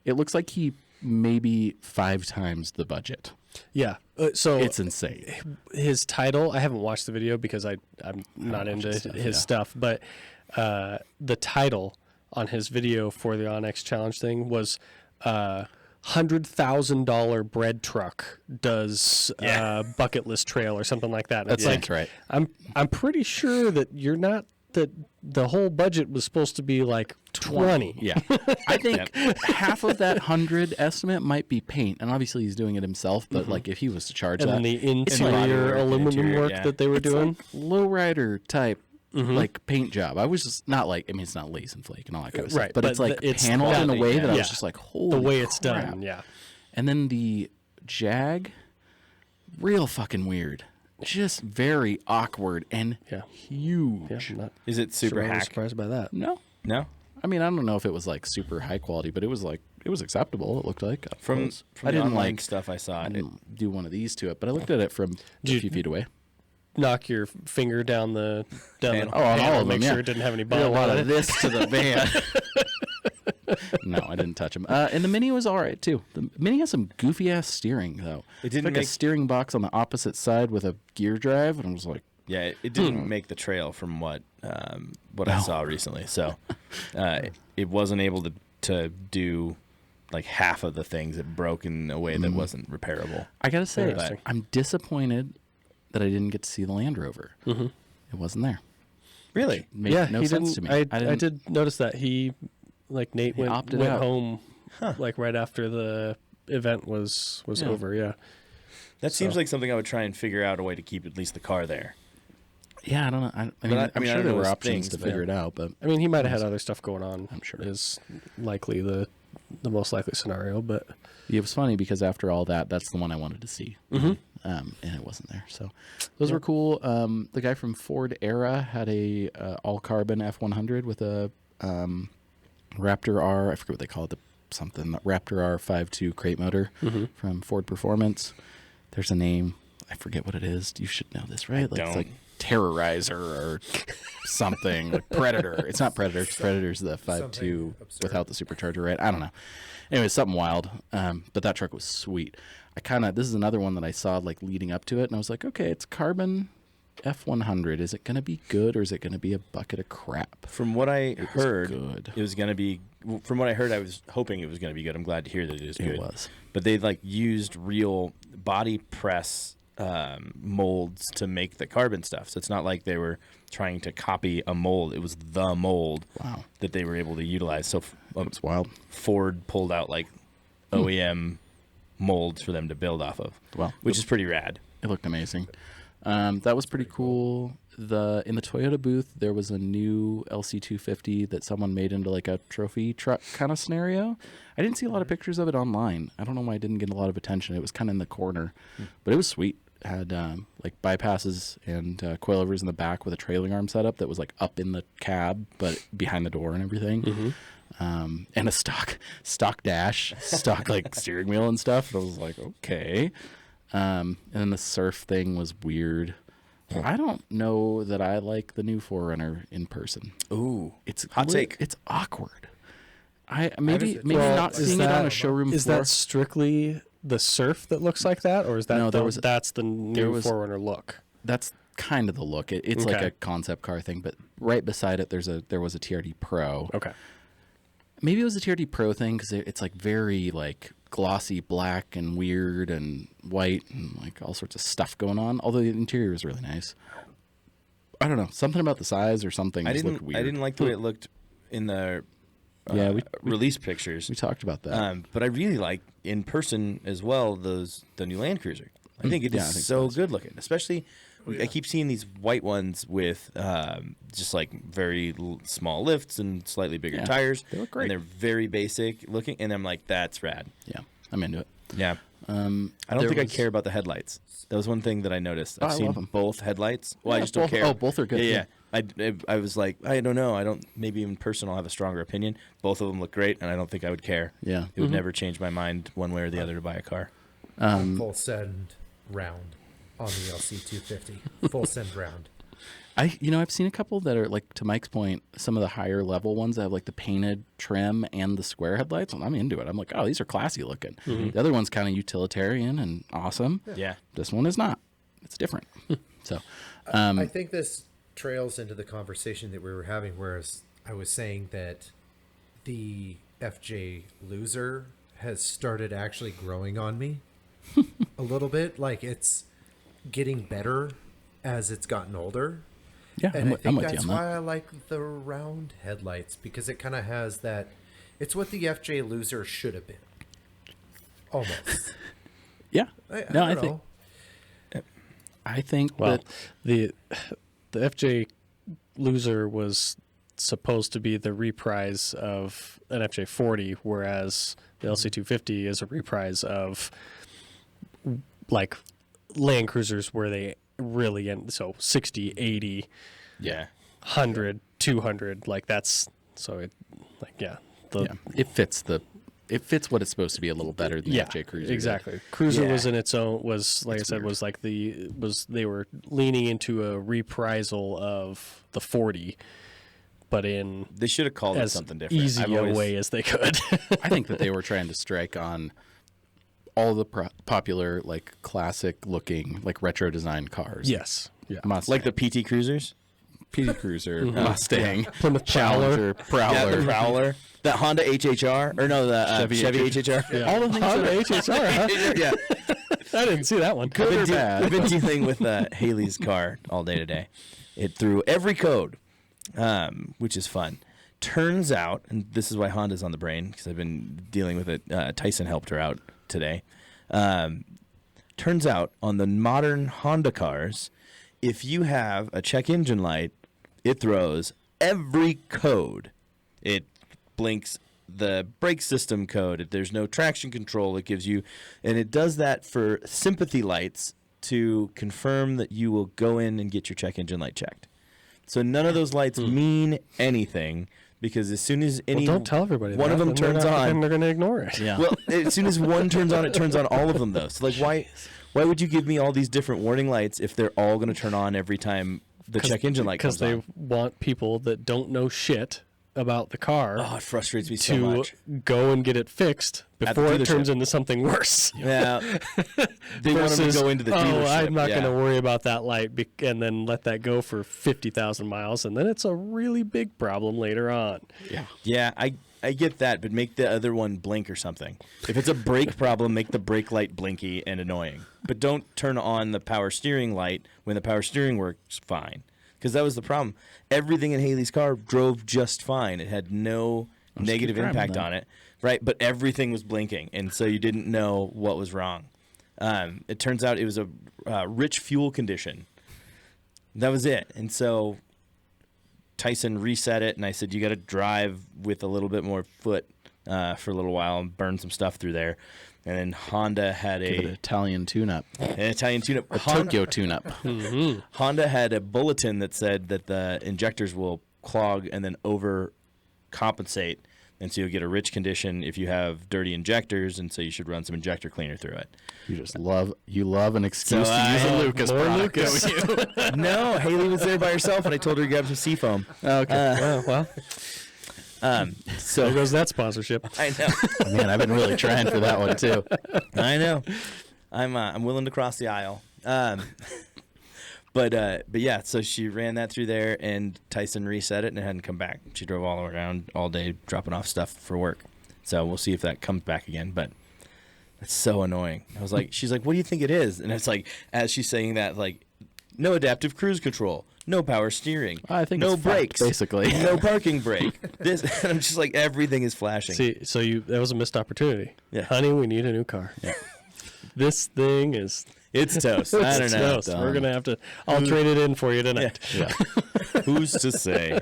It looks like he maybe 5 times the budget. Yeah. So It's insane. his title, I haven't watched the video because I'm not into watched his his stuff, stuff, but the title on his video for the Onyx Challenge thing was $100,000 bread truck does bucket list trail or something like that. And it's That's like, right. I'm pretty sure that you're not that the whole budget was supposed to be like 20. Yeah. I think half of that 100 estimate might be paint. And obviously he's doing it himself, but like if he was to charge And that, then the it's like interior aluminum interior, work yeah. that they were doing. lowrider type like paint job. I was just not like, I mean, it's not lace and flake and all that kind of stuff, Right, but but it's like it's paneled in a way that I yeah. was just like, holy The way it's crap. done, yeah. And then the Jag, real fucking weird. Just very awkward and Yeah. huge. Yeah, I'm not Is it super sure I was hack? surprised by that. No. No. I mean, I don't know if it was like super high quality, but it was acceptable. It looked like up From close. from I the didn't online like stuff I saw. I didn't do one of these to it, but I looked at it from a you- few feet away. Knock your finger down the Panel. panel. Oh, on all of make them, sure yeah. it didn't have any Did a bond lot on of it. this to the van. No, I didn't touch them. And the Mini was all right too. The Mini has some goofy ass steering though. It didn't It's like a make- steering box on the opposite side with a gear drive, and I was like, Yeah, it didn't make the trail from what I saw recently. So it wasn't able to do like half of the things. It broke in a way that wasn't repairable. I gotta say, Interesting. I'm disappointed that I didn't get to see the Land Rover. It wasn't there. Really? Made Yeah, no he sense didn't. to me. I did notice that he, like Nate, went opted out. home, like right after the event was Yeah. over. Yeah, That seems like something I would try and figure out a way to keep at least the car there. Yeah, I don't know. I mean, I I'm mean, I sure don't there know were those options things, to but- figure it out, but I mean he might have had other stuff going on. I'm sure. Is likely the most likely scenario, but it was funny because after all that, that's the one I wanted to see, and it wasn't there. So those were cool. The guy from Ford Era had a all carbon F100 with a Raptor R. I forget what they call it. The Raptor R 5.2 crate motor from Ford Performance. There's a name. I forget what it is. You should know this, right? It's don't. like Terrorizer or something. Like Predator. It's not Predator. Predator's the 5.2 Something absurd. without the supercharger, right? I don't know. Anyway, something wild. But that truck was sweet. This is another one that I saw like leading up to it, and I was like, okay, it's carbon F100. Is it going to be good, or is it going to be a bucket of crap? From what I was heard, good. it was going to be. From what I heard, I was hoping it was going to be good. I'm glad to hear that it is good. It was. But they like used real body press molds to make the carbon stuff. So it's not like they were trying to copy a mold. It was the mold Wow. that they were able to utilize. So It's wild. Ford pulled out like OEM molds for them to build off of. Wow. Which is pretty rad. It looked amazing. That was pretty cool. In the Toyota booth, there was a new LC250 that someone made into like a trophy truck kind of scenario. I didn't see a lot of pictures of it online. I don't know why it didn't get a lot of attention. It was kind of in the corner, but it was sweet. It had like bypasses and coilovers in the back with a trailing arm setup that was like up in the cab, but behind the door and everything. And a stock dash, stock like steering wheel and stuff. And I was like, okay. And then the surf thing was weird. I don't know that I like the new 4Runner in person. Ooh, It's hot take. It's awkward. Maybe Well, not is seeing it on that- a showroom Is floor. that strictly the surf that looks like that, or is that No, that's the new was- 4Runner look? That's kind of the look. It's like Okay. a concept car thing, but right beside it, there was a TRD Pro. Okay. Maybe it was a TRD Pro thing because it's like very like glossy black and weird and white and like all sorts of stuff going on. Although the interior is really nice. I don't know, something about the size or something just looked weird. I didn't like the way it looked in the we release pictures. we talked about that. But I really like in person as well the new Land Cruiser. I think it is I think so good looking, especially. I keep seeing these white ones with just like very small lifts and slightly bigger Yeah, tires. they look great. And they're very basic looking, and I'm like, that's rad. Yeah, I'm into it. Yeah. I don't there think I was- care about the headlights. That was one thing that I noticed. Oh, I've I seen love 'em. both headlights. Well, I Yeah, just don't both- care. oh, both are good, Yeah. I was like, I don't know. I don't. Maybe in person I'll have a stronger opinion. Both of them look great, and I don't think I would care. Yeah. It would never change my mind one way or the other to buy a car. Full send round on the LC250. Full send round. I've seen a couple that are like, to Mike's point, some of the higher level ones that have like the painted trim and the square headlights, and I'm into it. I'm like, oh, these are classy looking. The other one's kind of utilitarian and awesome. Yeah. This one is not. It's different. So, I think this trails into the conversation that we were having, whereas I was saying that the FJ Loser has started actually growing on me a little bit. Like it's getting better as it's gotten older. yeah, And I I'm think with you that's on that. why I like the round headlights, because it kind of has that. It's what the FJ Loser should have been. Almost. Yeah. I No, don't know. I think Well, that the FJ Loser was supposed to be the reprise of an FJ40, whereas the LC250 is a reprise of like Land Cruisers where they really end. So 60, 80, Yeah. 100, 200, like that's so it like yeah. it fits what it's supposed to be a little better than the FJ Cruiser. did. Exactly. Cruiser Yeah. was in its own was like I said weird. was like they were leaning into a reprisal of the 40, but in They should have called it as something different. easy I've a always- way as they could. I think that they were trying to strike on all the popular, like classic looking, like retro design cars. Yes. Yeah. Mustang, Like the PT Cruisers. PT Cruiser, Mustang, Plymouth Challenger, Prowler. Yeah, the Prowler. The Honda HHR. Or no, the Chevy HHR. Yeah. All the things Honda that HHR, huh? Yeah. I didn't see that one. Good or bad. I've been dealing with Haley's car all day today. It threw every code, which is fun. Turns out, and this is why Honda's on the brain, because I've been dealing with it. Tyson helped her out today. Turns out, on the modern Honda cars, if you have a check engine light, it throws every code. It blinks the brake system code. If there's no traction control, it gives you, and it does that for sympathy lights to confirm that you will go in and get your check engine light checked. So none of those lights mean anything, because as soon as any Well, don't tell everybody one that, of them then they're turns not- on, then they're going to ignore it. Yeah. well, as soon as one turns on, it turns on all of them, though. So, like, why would you give me all these different warning lights if they're all going to turn on every time the check engine light comes they on? want people that don't know shit about the car Oh, it frustrates me so to much. go and get it fixed At the before it turns dealership. into something worse. Yeah, they want them to Versus, go into the dealership. I'm not yeah. going to worry about that light and then let that go for 50,000 miles, and then it's a really big problem later on. Yeah. Yeah, I get that, but make the other one blink or something. If it's a brake problem, make the brake light blinky and annoying. But don't turn on the power steering light when the power steering works fine. Because that was the problem. Everything in Haley's car drove just fine. It had no negative keep driving impact then. on it, right? But everything was blinking, and so you didn't know what was wrong. It turns out it was a rich fuel condition. That was it. And so Tyson reset it, and I said, you got to drive with a little bit more foot for a little while and burn some stuff through there. And then Honda had Give it an Italian tune-up. an Italian tune-up. A Tokyo tune-up. Honda had a bulletin that said that the injectors will clog and then overcompensate. And so you'll get a rich condition if you have dirty injectors, and so you should run some injector cleaner through it. You just love an excuse So to use a I- Lucas more product, Lucas. don't you? No, Haley was there by herself, and I told her to grab some Seafoam. Okay. Well, So there goes that sponsorship. I know. Man, I've been really trying for that one too. I know. I'm willing to cross the aisle. But yeah, so she ran that through there, and Tyson reset it, and it hadn't come back. She drove all around all day dropping off stuff for work. So we'll see if that comes back again. But it's so annoying. I was like, she's like, what do you think it is? And it's like, as she's saying that, like, no adaptive cruise control, no power steering, I think no it's fucked, brakes, basically. no parking brake. This, and I'm just like, everything is flashing. See, so that was a missed opportunity. Yeah. Honey, we need a new car. Yeah. This thing is It's toast. I don't it's know. toast. We're gonna have to. I'll trade it in for you tonight. Yeah. Who's to say?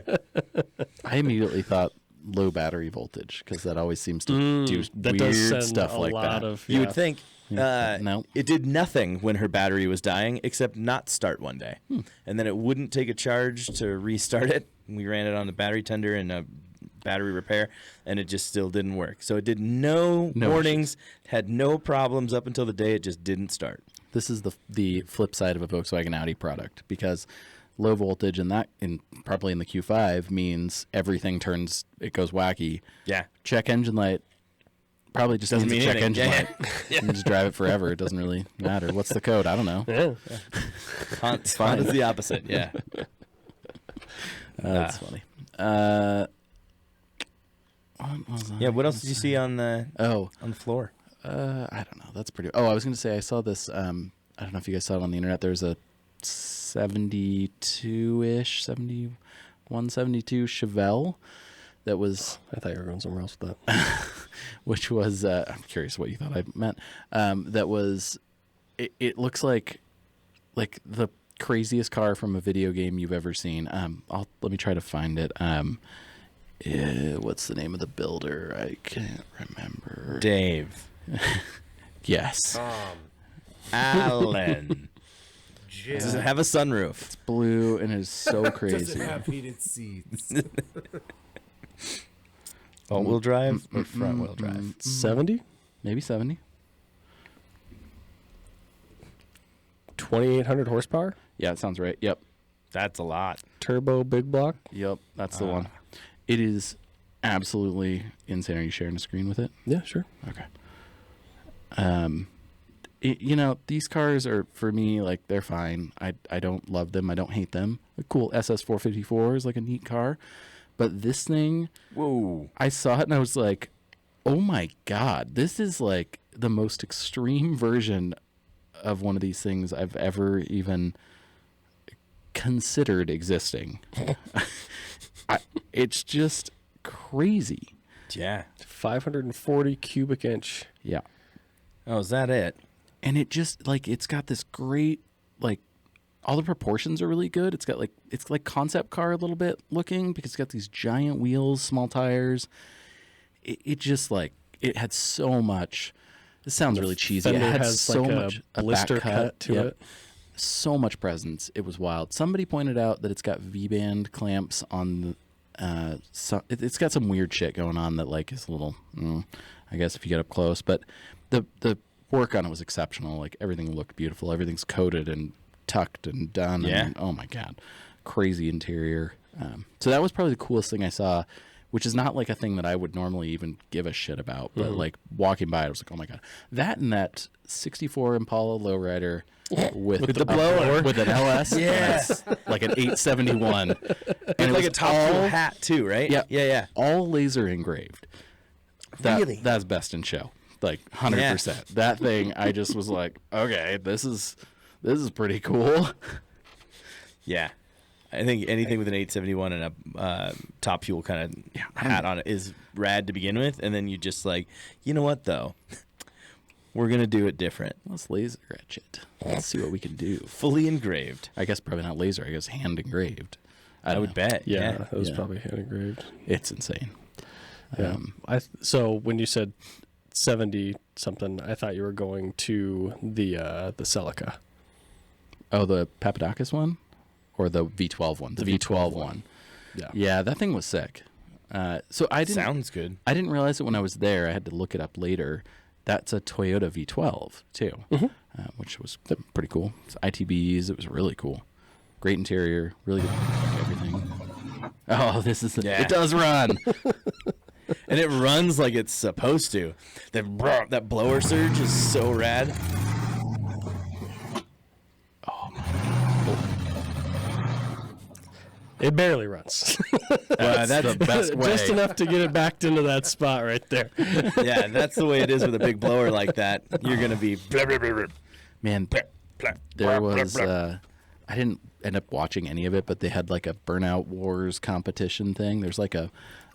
I immediately thought low battery voltage because that always seems to do That weird does send stuff a like lot that. of. You would think No. it did nothing when her battery was dying except not start one day. And then it wouldn't take a charge to restart it. We ran it on the battery tender and a battery repair, and it just still didn't work. So it did no warnings, had no problems up until the day it just didn't start. This is the flip side of a Volkswagen Audi product because low voltage and that probably in the Q5 means everything it goes wacky. Yeah. Check engine light probably just Doesn't means a mean check anything. engine Yeah, light. You can just drive it forever. It doesn't really matter. What's the code? I don't know. Yeah. Honda's the opposite. Yeah. That's funny. What was Yeah. What else did you see on the Oh, floor? I don't know. That's pretty. Oh, I was going to say I saw this. I don't know if you guys saw it on the internet. There's a 72-ish, 71, 72 Chevelle that was, I thought you were going somewhere else with that. which was. I'm curious what you thought I meant. That was. It looks like the craziest car from a video game you've ever seen. Let me try to find it. What's the name of the builder? I can't remember. Dave. Yes. Alan. Does it have a sunroof? It's blue and it is so Does crazy. it have heated seats? All-wheel drive or front-wheel drive? 70, Maybe 70. 2,800 horsepower, Yeah, that sounds right. Yep. That's a lot. turbo, big block. Yep. That's the one. It is absolutely insane. Are you sharing a screen with it? Yeah, sure. Okay. These cars are, for me, like, they're fine. I don't love them. I don't hate them. A cool SS454 is like a neat car. But this thing, Whoa. I saw it and I was like, oh my God, this is like the most extreme version of one of these things I've ever even considered existing. It's just crazy. Yeah. 540 cubic inch. Yeah. Oh, is that it? And it just, like, it's got this great, like, all the proportions are really good. It's like concept car a little bit looking because it's got these giant wheels, small tires. It just, like, it had so much. This sounds really cheesy. It Fender had has so like much a blister back cut to Yep. it. So much presence. It was wild. Somebody pointed out that it's got V-band clamps on the. It's got some weird shit going on that, like, is a little. I guess if you get up close, but the work on it was exceptional. Like, everything looked beautiful. Everything's coated and tucked and done. Yeah. And, oh my God, crazy interior. So that was probably the coolest thing I saw, which is not like a thing that I would normally even give a shit about. But like walking by, I was like, oh my God, that and that '64 Impala lowrider with the blower. with an LS, Yes. like an 871, and it Like was a top fuel hat too, right? Yeah. Yeah. all laser engraved. Really? That's best in show, like 100%. That thing, I just was like, okay, this is pretty cool. Yeah. I think anything with an 871 and a top fuel kind of hat on it is rad to begin with, and then you just like, you know what though, we're gonna do it different. Let's laser etch it. Let's see what we can do. Fully engraved. I guess probably not laser. I guess hand engraved. I would bet. Yeah, it was Yeah. probably hand engraved. It's insane. Yeah. So when you said 70 something, I thought you were going to the Celica. Oh, the Papadakis one, or the V12 one? The V12 one. Yeah. Yeah, that thing was sick. So I didn't. Sounds good. I didn't realize it when I was there. I had to look it up later. That's a Toyota V12 too, which was pretty cool. It's ITBs. It was really cool. Great interior. Really good everything. Oh, this is Yeah. it does run. And it runs like it's supposed to. That blower surge is so rad. It barely runs. That's the best way. Just enough to get it backed into that spot right there. Yeah, that's the way it is with a big blower like that. You're gonna be Man, there was. I didn't end up watching any of it, but they had like a Burnout Wars competition thing. There's like a.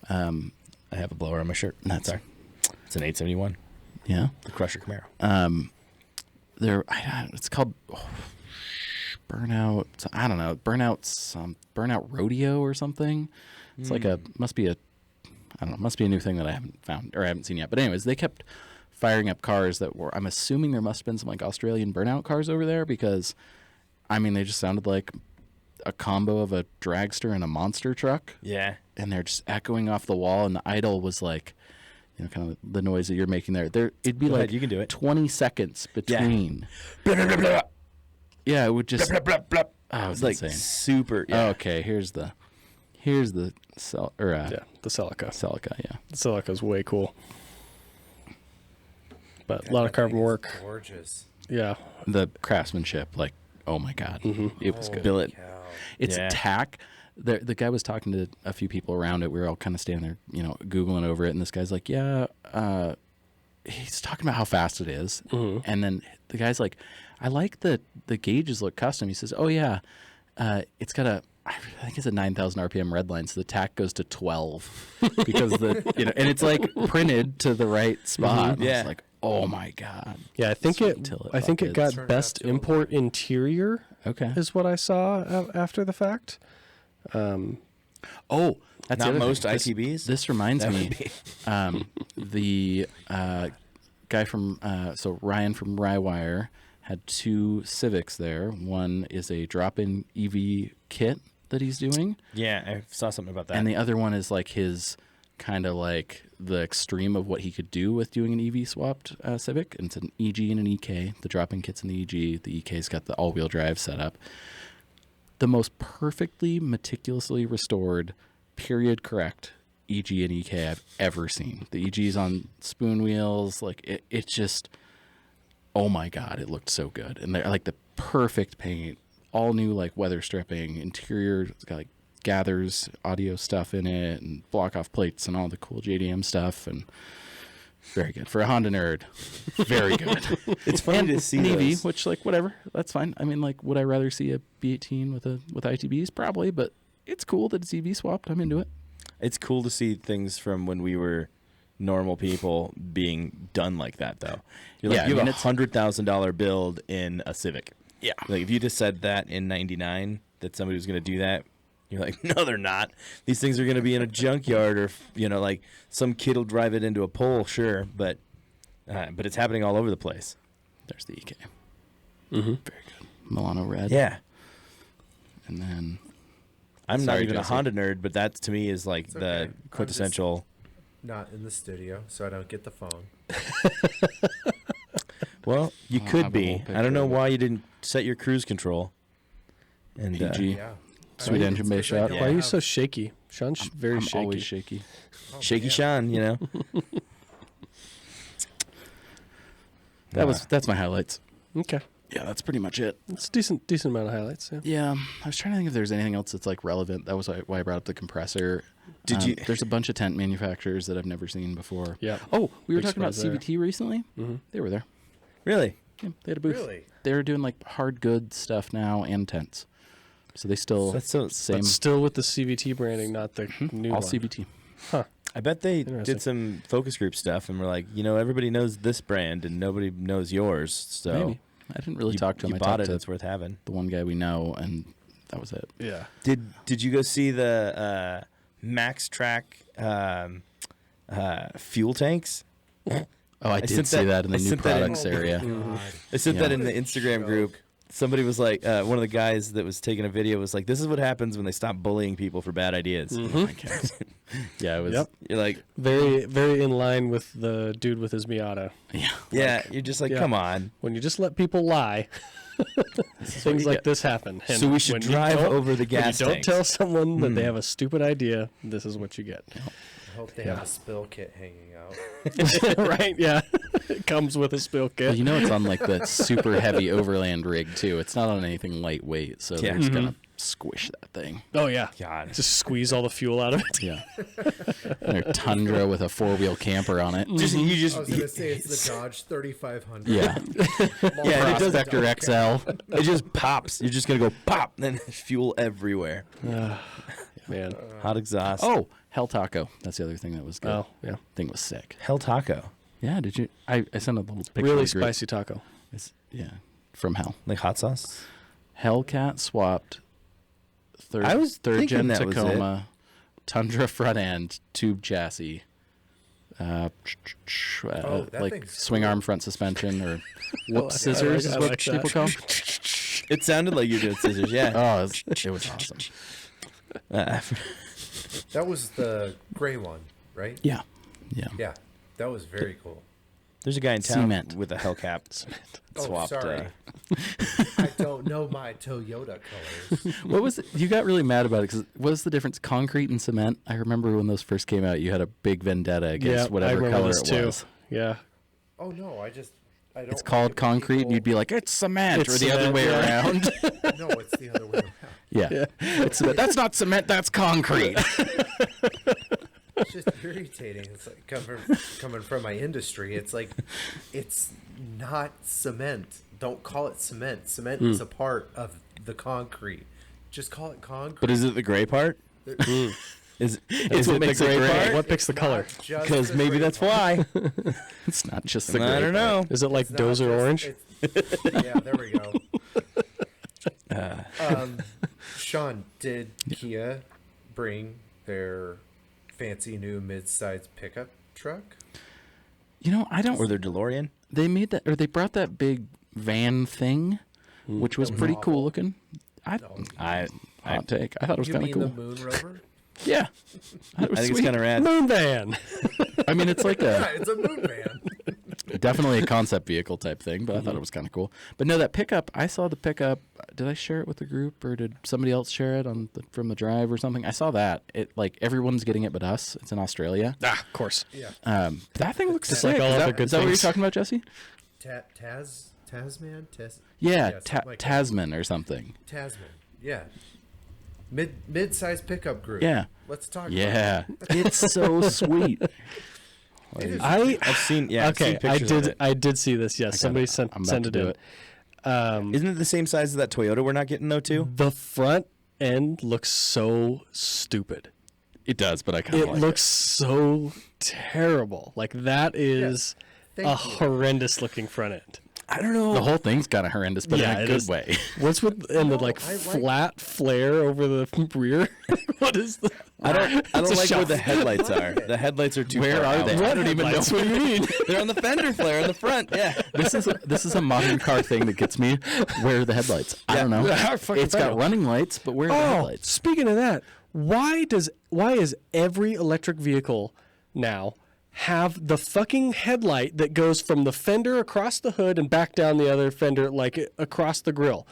I have a blower on my shirt. That's Sorry. It's an 871. Yeah. The Crusher Camaro. It's called Burnout. I don't know. Burnout Rodeo or something. It's like must be a new thing that I haven't found or I haven't seen yet. But anyways, they kept firing up cars that were. I'm assuming there must have been some like Australian burnout cars over there because, I mean, they just sounded like a combo of a dragster and a monster truck. Yeah. And they're just echoing off the wall, and the idle was like, you know, kind of the noise that you're making there. It'd be Go like ahead, you can do it. 20 seconds between. Blah, blah, blah, blah. Yeah, it would just. Blah, blah, blah, blah. Oh, It's it's like insane. super. Oh, Yeah. okay, here's the Yeah, the Celica. Celica, yeah. The Celica's way cool. But a lot of carbon work. Gorgeous. Yeah. The craftsmanship, like, oh my god, it was good. Billet. Cow. It's Yeah. tack. The guy was talking to a few people around it. We were all kind of standing there, you know, Googling over it. And this guy's like, yeah, he's talking about how fast it is. And then the guy's like, I like the gauges look custom. He says, oh, yeah, it's got I think it's a 9,000 RPM red line. So the tack goes to 12 because and it's like printed to the right spot. And I Yeah. was like, oh my God. Yeah, I think Sweet it till it I think it buckets. got best import interior Okay. is what I saw after the fact. Oh, that's the Not other most thing. ITBs? This reminds That me, would be. the guy from Ryan from Rywire had two Civics there. One is a drop-in EV kit that he's doing, Yeah, I saw something about that. and the other one is like his kind of like the extreme of what he could do with doing an EV swapped Civic. And it's an EG and an EK. The drop-in kit's in the EG. The EK's got the all-wheel drive setup. The most perfectly, meticulously restored, period correct EG and EK I've ever seen. The EG's on spoon wheels. Like, it's just, oh my God, it looked so good. And they're like the perfect paint, all new, like weather stripping, interior. It's got like gathers audio stuff in it and block off plates and all the cool JDM stuff. And very good for a Honda nerd. Very good. It's funny And to see an EV, those. which like whatever, that's fine. I mean, like, would I rather see a B18 with ITBs? Probably, but it's cool that it's EV swapped. I'm into it. It's cool to see things from when we were normal people being done like that, though. You're like, Yeah, I you mean, have a $100,000 build in a Civic. Yeah. Like, if you just said that in '99 that somebody was going to do that, you're like, no, they're not. These things are going to be in a junkyard, or like some kid will drive it into a pole, sure, but it's happening all over the place. There's the EK. Very good. Milano red. Yeah. And then I'm not Sorry, even Jesse. a Honda nerd, but that to me is like It's the okay. I'm quintessential. Not in the studio, so I don't get the phone. Well, you I'll could have a be. whole I picture don't know of it. why you didn't set your cruise control. And EG. Yeah. Sweet I- engine bay it's 'cause I shot. don't Why are you have- so shaky? Sean's very I'm shaky. always shaky. Oh, Shaky man. Sean, That's my highlights. Okay. Yeah, that's pretty much it. It's decent amount of highlights. Yeah. Yeah, I was trying to think if there's anything else that's like relevant. That was why I brought up the compressor. Did you- There's a bunch of tent manufacturers that I've never seen before. Yeah. Oh, we were Big talking about surprise there. CVT recently. Mhm. They were there. Really? Yeah, they had a booth. Really? They were doing like hard goods stuff now and tents. So they still That's so- same But still with the CVT branding, not the new all one. CVT. I bet they Interesting. did some focus group stuff and were like, everybody knows this brand and nobody knows yours. So Maybe. I didn't really talk to him. You I bought talked it. to It's worth having. the one guy we know, and that was it. Yeah. Did you go see the Max Track fuel tanks? Oh, I did sent see that- that in the I new sent that in- products area. I sent Yeah. that in the Instagram group. Somebody was like, one of the guys that was taking a video was like, "This is what happens when they stop bullying people for bad ideas." Yeah, it was. Yep. You're like, Very, very in line with the dude with his Miata. Yeah. yeah, you're just like, yeah. come on. When you just let people lie, things you like get. this happen. And So we should when you drive don't- over the when gas you don't tanks. tell someone that they have a stupid idea, this is what you get. I hope they have a spill kit hanging out. Right? Yeah. It comes with a spill kit. Well, you know it's on like the super heavy overland rig too. It's not on anything lightweight, so Yeah. they're just gonna squish that thing. Oh, yeah. God. Just squeeze all the fuel out of it. Yeah. And their Tundra with a 4-wheel camper on it. Just you just I was gonna say it's the Dodge 3500. Yeah. yeah, and it does Prospector XL. it just pops. You're just gonna go pop, then fuel everywhere. Man. Hot exhaust. Oh, Hell Taco. That's the other thing that was good. Oh, yeah. Thing was sick. Hell taco, Yeah, did you? I sent a little picture. Really in the group. spicy taco. Yeah, from Hell. like hot sauce. Hellcat swapped third, I was third thinking gen that was Tacoma, Tundra front end, tube chassis, that like thing's swing cool. arm front suspension or whoop I scissors is like what that. people call 'em. It sounded like you did scissors. Yeah. Oh, it was awesome. That was the gray one, right? Yeah, yeah. Yeah, that was very cool. There's a guy in town Cement. with a Hellcat Oh, swapped. sorry. I don't know my Toyota colors. What was it? You got really mad about it because what was the difference? Concrete and cement. I remember when those first came out, you had a big vendetta against I whatever remember color this it too. was. Yeah. Oh no, I don't. It's called concrete, and you'd be like, "It's cement," It's or the other cement, way yeah. around. No, it's the other way around. Yeah, it's cement. That's not cement. That's concrete. It's just irritating. It's like coming from my industry. It's like it's not cement. Don't call it cement. Cement is a part of the concrete. Just call it concrete. But is it the gray part? Is It's it what makes the it gray gray. part? What picks the color? Because maybe that's why. It's not just the. I gray don't know. part. Is it like Dozer Orange? Yeah, there we go. Sean, did Kia bring their fancy new mid-size pickup truck? You know, I don't. Or their DeLorean. They made that, or they brought that big van thing, which was That was pretty awful. cool looking. Hot take. I thought it was You kind mean of cool. the Moon Rover? Yeah, I thought it was I think sweet. it's kind of rad. Moon van. I mean, it's like Yeah, a it's a moon van. definitely a concept vehicle type thing, but I thought it was kind of cool. But no, that pickup. I saw the pickup. Did I share it with the group, or did somebody else share it from the drive or something? I saw that. It like everyone's getting it but us. It's in Australia. Of course. Yeah. That thing looks Just sick. like all is other that, good is that what you're things. talking about, Jesse? Tasman? Yeah, something like that. Tasman or something. Tasman. Yeah. Mid-size pickup group. Yeah. Let's talk Yeah, it's so sweet. about it. It is I've seen. Yeah. I've seen Okay, I pictures of it. I did see this. Yes, somebody I'm about sent to it do in. it. Isn't it the same size as that Toyota we're not getting though too? The front end looks so stupid. It does, but I kind It of like looks so terrible. Like that is Thank a you. horrendous looking front end. I don't know. The whole thing's kind of horrendous, but Yeah, in a it good is. way. What's with and the No, like I like- flat flare over the rear? What is the? I don't It's a like where the shop. headlights are. The headlights are too Where far are out. they? I don't even know. What do you mean? They're on the fender flare in the front. Yeah. This is a modern car thing that gets me. Where are the headlights? I don't know. Yeah, I fucking It's got know. running lights, but where are the Oh, headlights? speaking of that, why is every electric vehicle now have the fucking headlight that goes from the fender across the hood and back down the other fender, like across the grill?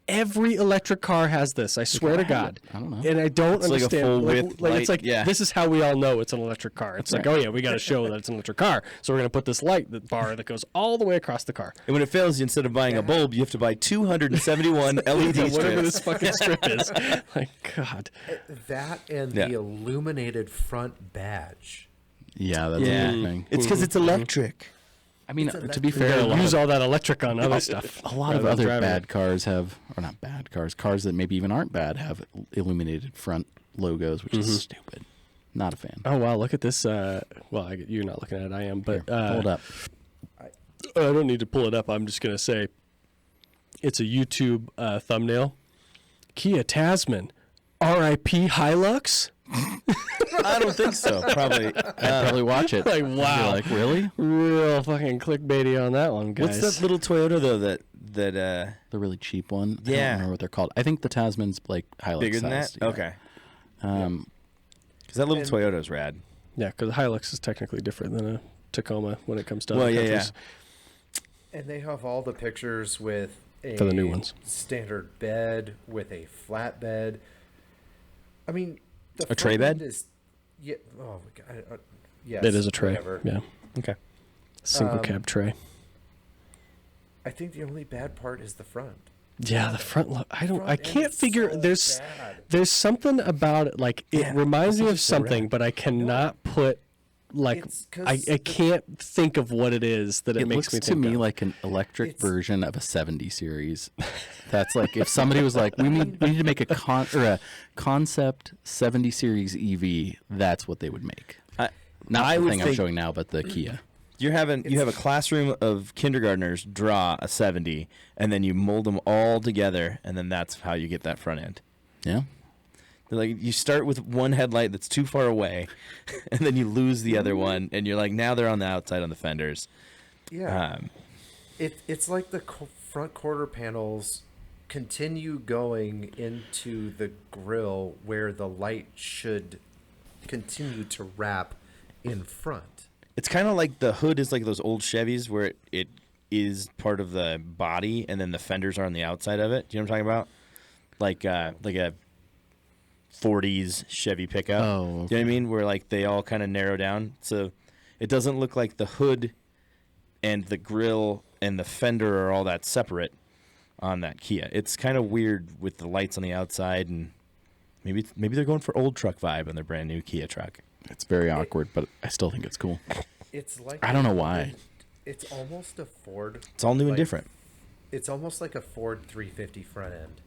Every electric car has this. I swear to God. I don't know. And I don't It's like a understand. full like, width like, light, it's like yeah. this is how we all know it's an electric car. It's like, right. oh yeah, we got to show that it's an electric car. So we're gonna put this light bar that goes all the way across the car. And when it fails, instead of buying a bulb, you have to buy 271 LED Whatever strips. this fucking strip is. Like God. That and Yeah. the illuminated front badge. Yeah, that's Yeah. a good thing. It's because it's electric. I mean, It's to be You fair, gotta use all that electric on other stuff. a lot of rather than other driving bad it. cars have, or not bad cars, cars that maybe even aren't bad have illuminated front logos, which is stupid. Not a fan. Oh wow, look at this. You're not looking at it. I am, but Here, hold up. I don't need to pull it up. I'm just gonna say it's a YouTube thumbnail. Kia Tasman, R.I.P. Hilux. I don't think so. Probably. I'd probably watch it. Like, I'd be wow. like, really? Real fucking clickbaity on that one, guys. What's that little Toyota though? That The really cheap one. I Yeah. don't remember what they're called. I think the Tasman's like Hilux bigger than that? sized, yeah. Okay. Um, Because that little And- Toyota's rad. Yeah, because Hilux is technically different than a Tacoma when it comes to Well, other yeah, countries. And they have all the pictures with a For the new ones. standard bed with a flat bed. I mean, the A tray front bed? end is yeah. Oh my god. Yes, It is a tray. Whatever. Yeah, Okay. single cab tray. I think the only bad part is the front. Yeah, the front look. I Front end can't is figure. so There's bad. there's something about it. Like it Yeah, reminds me it's of just so something, rad. but I cannot put. Like It's 'cause I the- can't think of what it is that it, it makes looks me to think me of. like an electric It's- version of a 70 series. That's like if somebody was like, we need to make a concept 70 series EV. That's what they would make. Not I the would thing I'm think- showing now, but the Kia. You have a classroom of kindergartners draw a 70, and then you mold them all together, and then that's how you get that front end. Yeah. They're like you start with one headlight that's too far away, and then you lose the other one, and you're like now they're on the outside on the fenders. Yeah. It's like the front quarter panels continue going into the grill where the light should continue to wrap in front. It's kind of like the hood is like those old Chevys where it is part of the body, and then the fenders are on the outside of it. Do you know what I'm talking about? Like a 40s Chevy pickup. Oh, Do you know what I mean? Where like they all kind of narrow down, so it doesn't look like the hood and the grill and the fender are all that separate on that Kia. It's kind of weird with the lights on the outside, and maybe they're going for old truck vibe on their brand new Kia truck. It's very awkward, but I still think it's cool. It's like I don't know why. It's almost a Ford. It's all new and like, different. It's almost like a Ford 350 front end,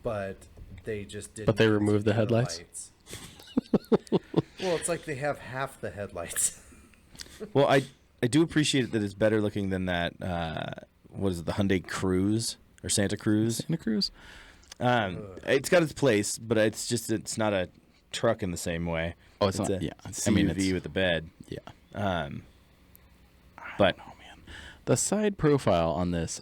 but they just didn't. But they use removed the headlights? lights. Well, it's like they have half the headlights. Well, I do appreciate that it's better looking than that. What is it, the Hyundai Cruise or Santa Cruz? Santa Cruz. It's got its place, but it's not a truck in the same way. Oh, it's not. a Yeah. CUV I mean, it's, with a bed. yeah. But Oh man, the side profile on this,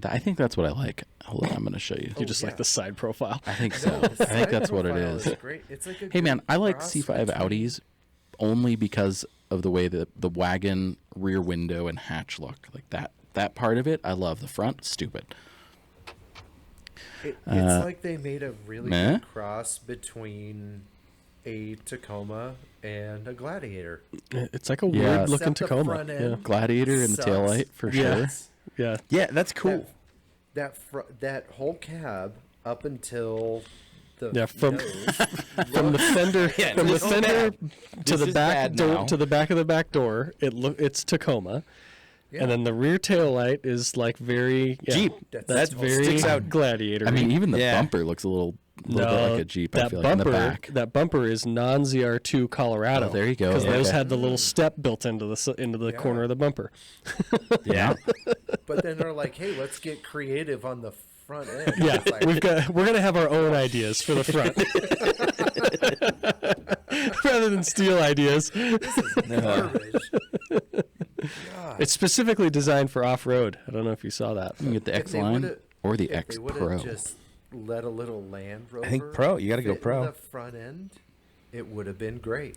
I think that's what I like. Hold on, I'm going to show you. You just like the side profile. I think so. The I think side that's what it profile is. Great. It's like a Hey man, good I like cross C5 between- Audis only because of the way that the wagon rear window and hatch look. Like that part of it, I love. The front, stupid. It's like they made a really meh? good cross between a Tacoma and a Gladiator. It's like a Yeah. weird looking Except the Tacoma. front Yeah. end Gladiator and the sucks. taillight for Yeah. sure. Yeah. yeah, that's cool. That whole cab up until the Yeah, from- nose From the fender, Yeah, from the this is fender bad. to This the is back bad door, now. to the back of the back door, it's Tacoma, Yeah. and then the rear tail light is like very Jeep. That's That very sticks out. Gladiator. I mean, even the Yeah. bumper looks a little bit like a Jeep. I That feel like in bumper, the back. that bumper is non-ZR2 Colorado. Oh, there you go. Because those Okay. had the little step built into the corner of the bumper. Yeah. but then they're like, hey, let's get creative on the front end. Yeah, It's like, we're gonna have our own ideas for the front, rather than steal ideas. garbage. God. It's specifically designed for off-road. I don't know if you saw that. You can get the If X they line would've- or the if X they would've Pro. just let a little Land Rover. I think Pro. You gotta go fit in Pro. The front end, it would have been great,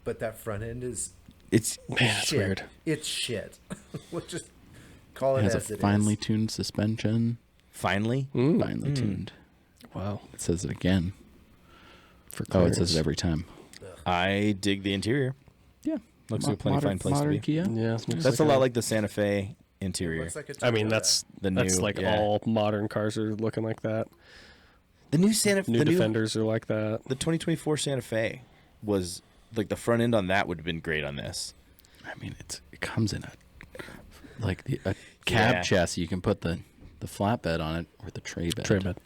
but that front end is It's Man, that's shit. weird. It's shit. We'll just call It it has as a it finely is. tuned suspension. finally. Finely tuned. Wow. It says it again. For Oh, it says clearance. it every time. I dig the interior. Yeah. Looks like a plenty fine place to modern be. Kia. Yeah, looks That's a lot like the Santa Fe interior. Looks like a I mean, Toyota. that's The that's new- like yeah. all modern cars are looking like that. The new Santa Fe, New the Defenders are like that. the 2024 Santa Fe was like the front end on that would have been great on this. I I mean, it comes in a cab chassis. You can put the flatbed on it or the tray bed.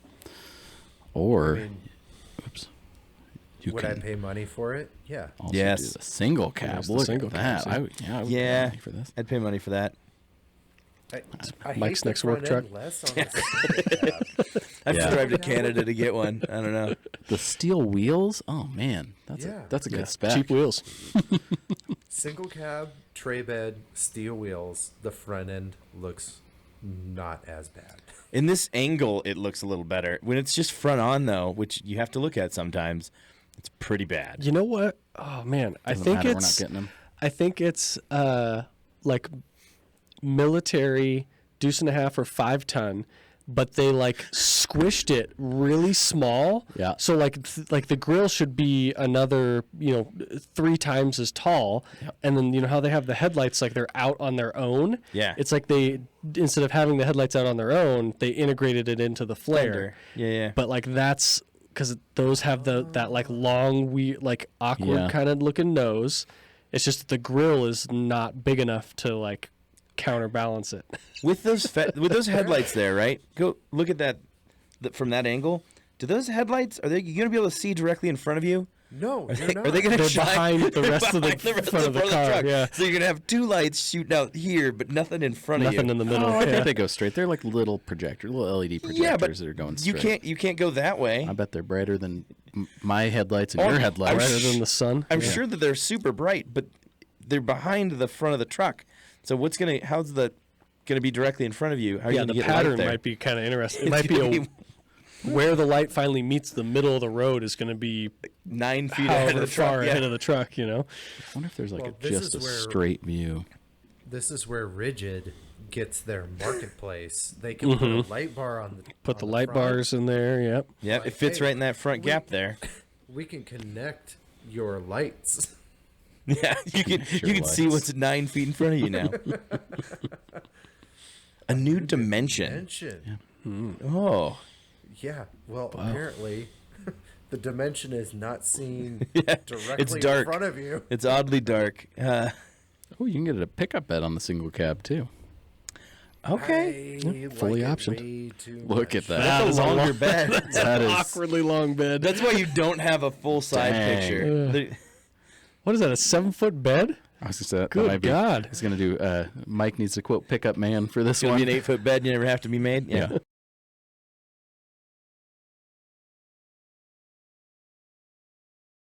Or, you would can I pay money for it? Yeah. also Yes. do the single cab. There's the Look single at that. cabs, I would pay money for this. I'd pay money for that. I Mike's hate the next work front end truck. less on the single cab. I've Yeah. driven to Canada to get one. I don't know. The steel wheels. Oh man, that's Yeah. a good spec. Cheap wheels. Single cab, tray bed, steel wheels. The front end looks not as bad. In this angle, it looks a little better. When it's just front on, though, which you have to look at sometimes, it's pretty bad. You know what? Oh man, Doesn't matter, we're not getting them. I think it's like military deuce and a half or 5 ton, but they like squished it really small. Yeah. So like the grill should be another 3 times as tall, Yep. and then you know how they have the headlights like they're out on their own. Yeah. It's like they instead of having the headlights out on their own, they integrated it into the flare. Yeah. But like that's because those have that like long like awkward Yeah. kind of looking nose. It's just that the grill is not big enough to like counterbalance it. With those headlights there, right? Go look at that from that angle. Do those headlights, are you going to be able to see directly in front of you? No, Are you're they, not. are they going to They're shine behind the rest of the front of the car, truck? yeah. So you're going to have 2 lights shooting out here, but nothing in front of you. Nothing in the middle. Oh, I yeah. think they go straight. They're like little LED projectors Yeah, but that are going you straight. can't go that way. I bet they're brighter than my headlights and Oh, your I'm headlights. Brighter than the sun. I'm Yeah. sure that they're super bright, but they're behind the front of the truck. So how's the gonna be directly in front of you? How are you Yeah, gonna the get light pattern there? might be kind of interesting. It It's might gonna be be where the light finally meets the middle of the road is going to be 9 feet ahead however of the truck. far Yeah. ahead of the truck. You know. I wonder if there's like Well, just a straight view. This is where Rigid gets their marketplace. They can put a light bar on the Put the on light front. bars in there. Yep. Yep, it fits Hey, right in that front gap there. We can connect your lights. Yeah, you can see lights. what's 9 feet in front of you now. A new dimension. Dimension. Oh, Yeah. Well, apparently, the dimension is not seen Yeah, directly it's dark. in front of you. it's oddly dark. Oh, you can get a pickup bed on the single cab too. Okay, I fully like it optioned. way too Look much. at that. that's a longer long- bed. That is Awkwardly long bed. That's why you don't have a full side Dang. picture. There- What is that? A 7-foot bed? I was just that Good might be, God. He's gonna do. Mike needs to quote pickup man for this It's gonna one. be an 8-foot bed. You never have to be made. Yeah.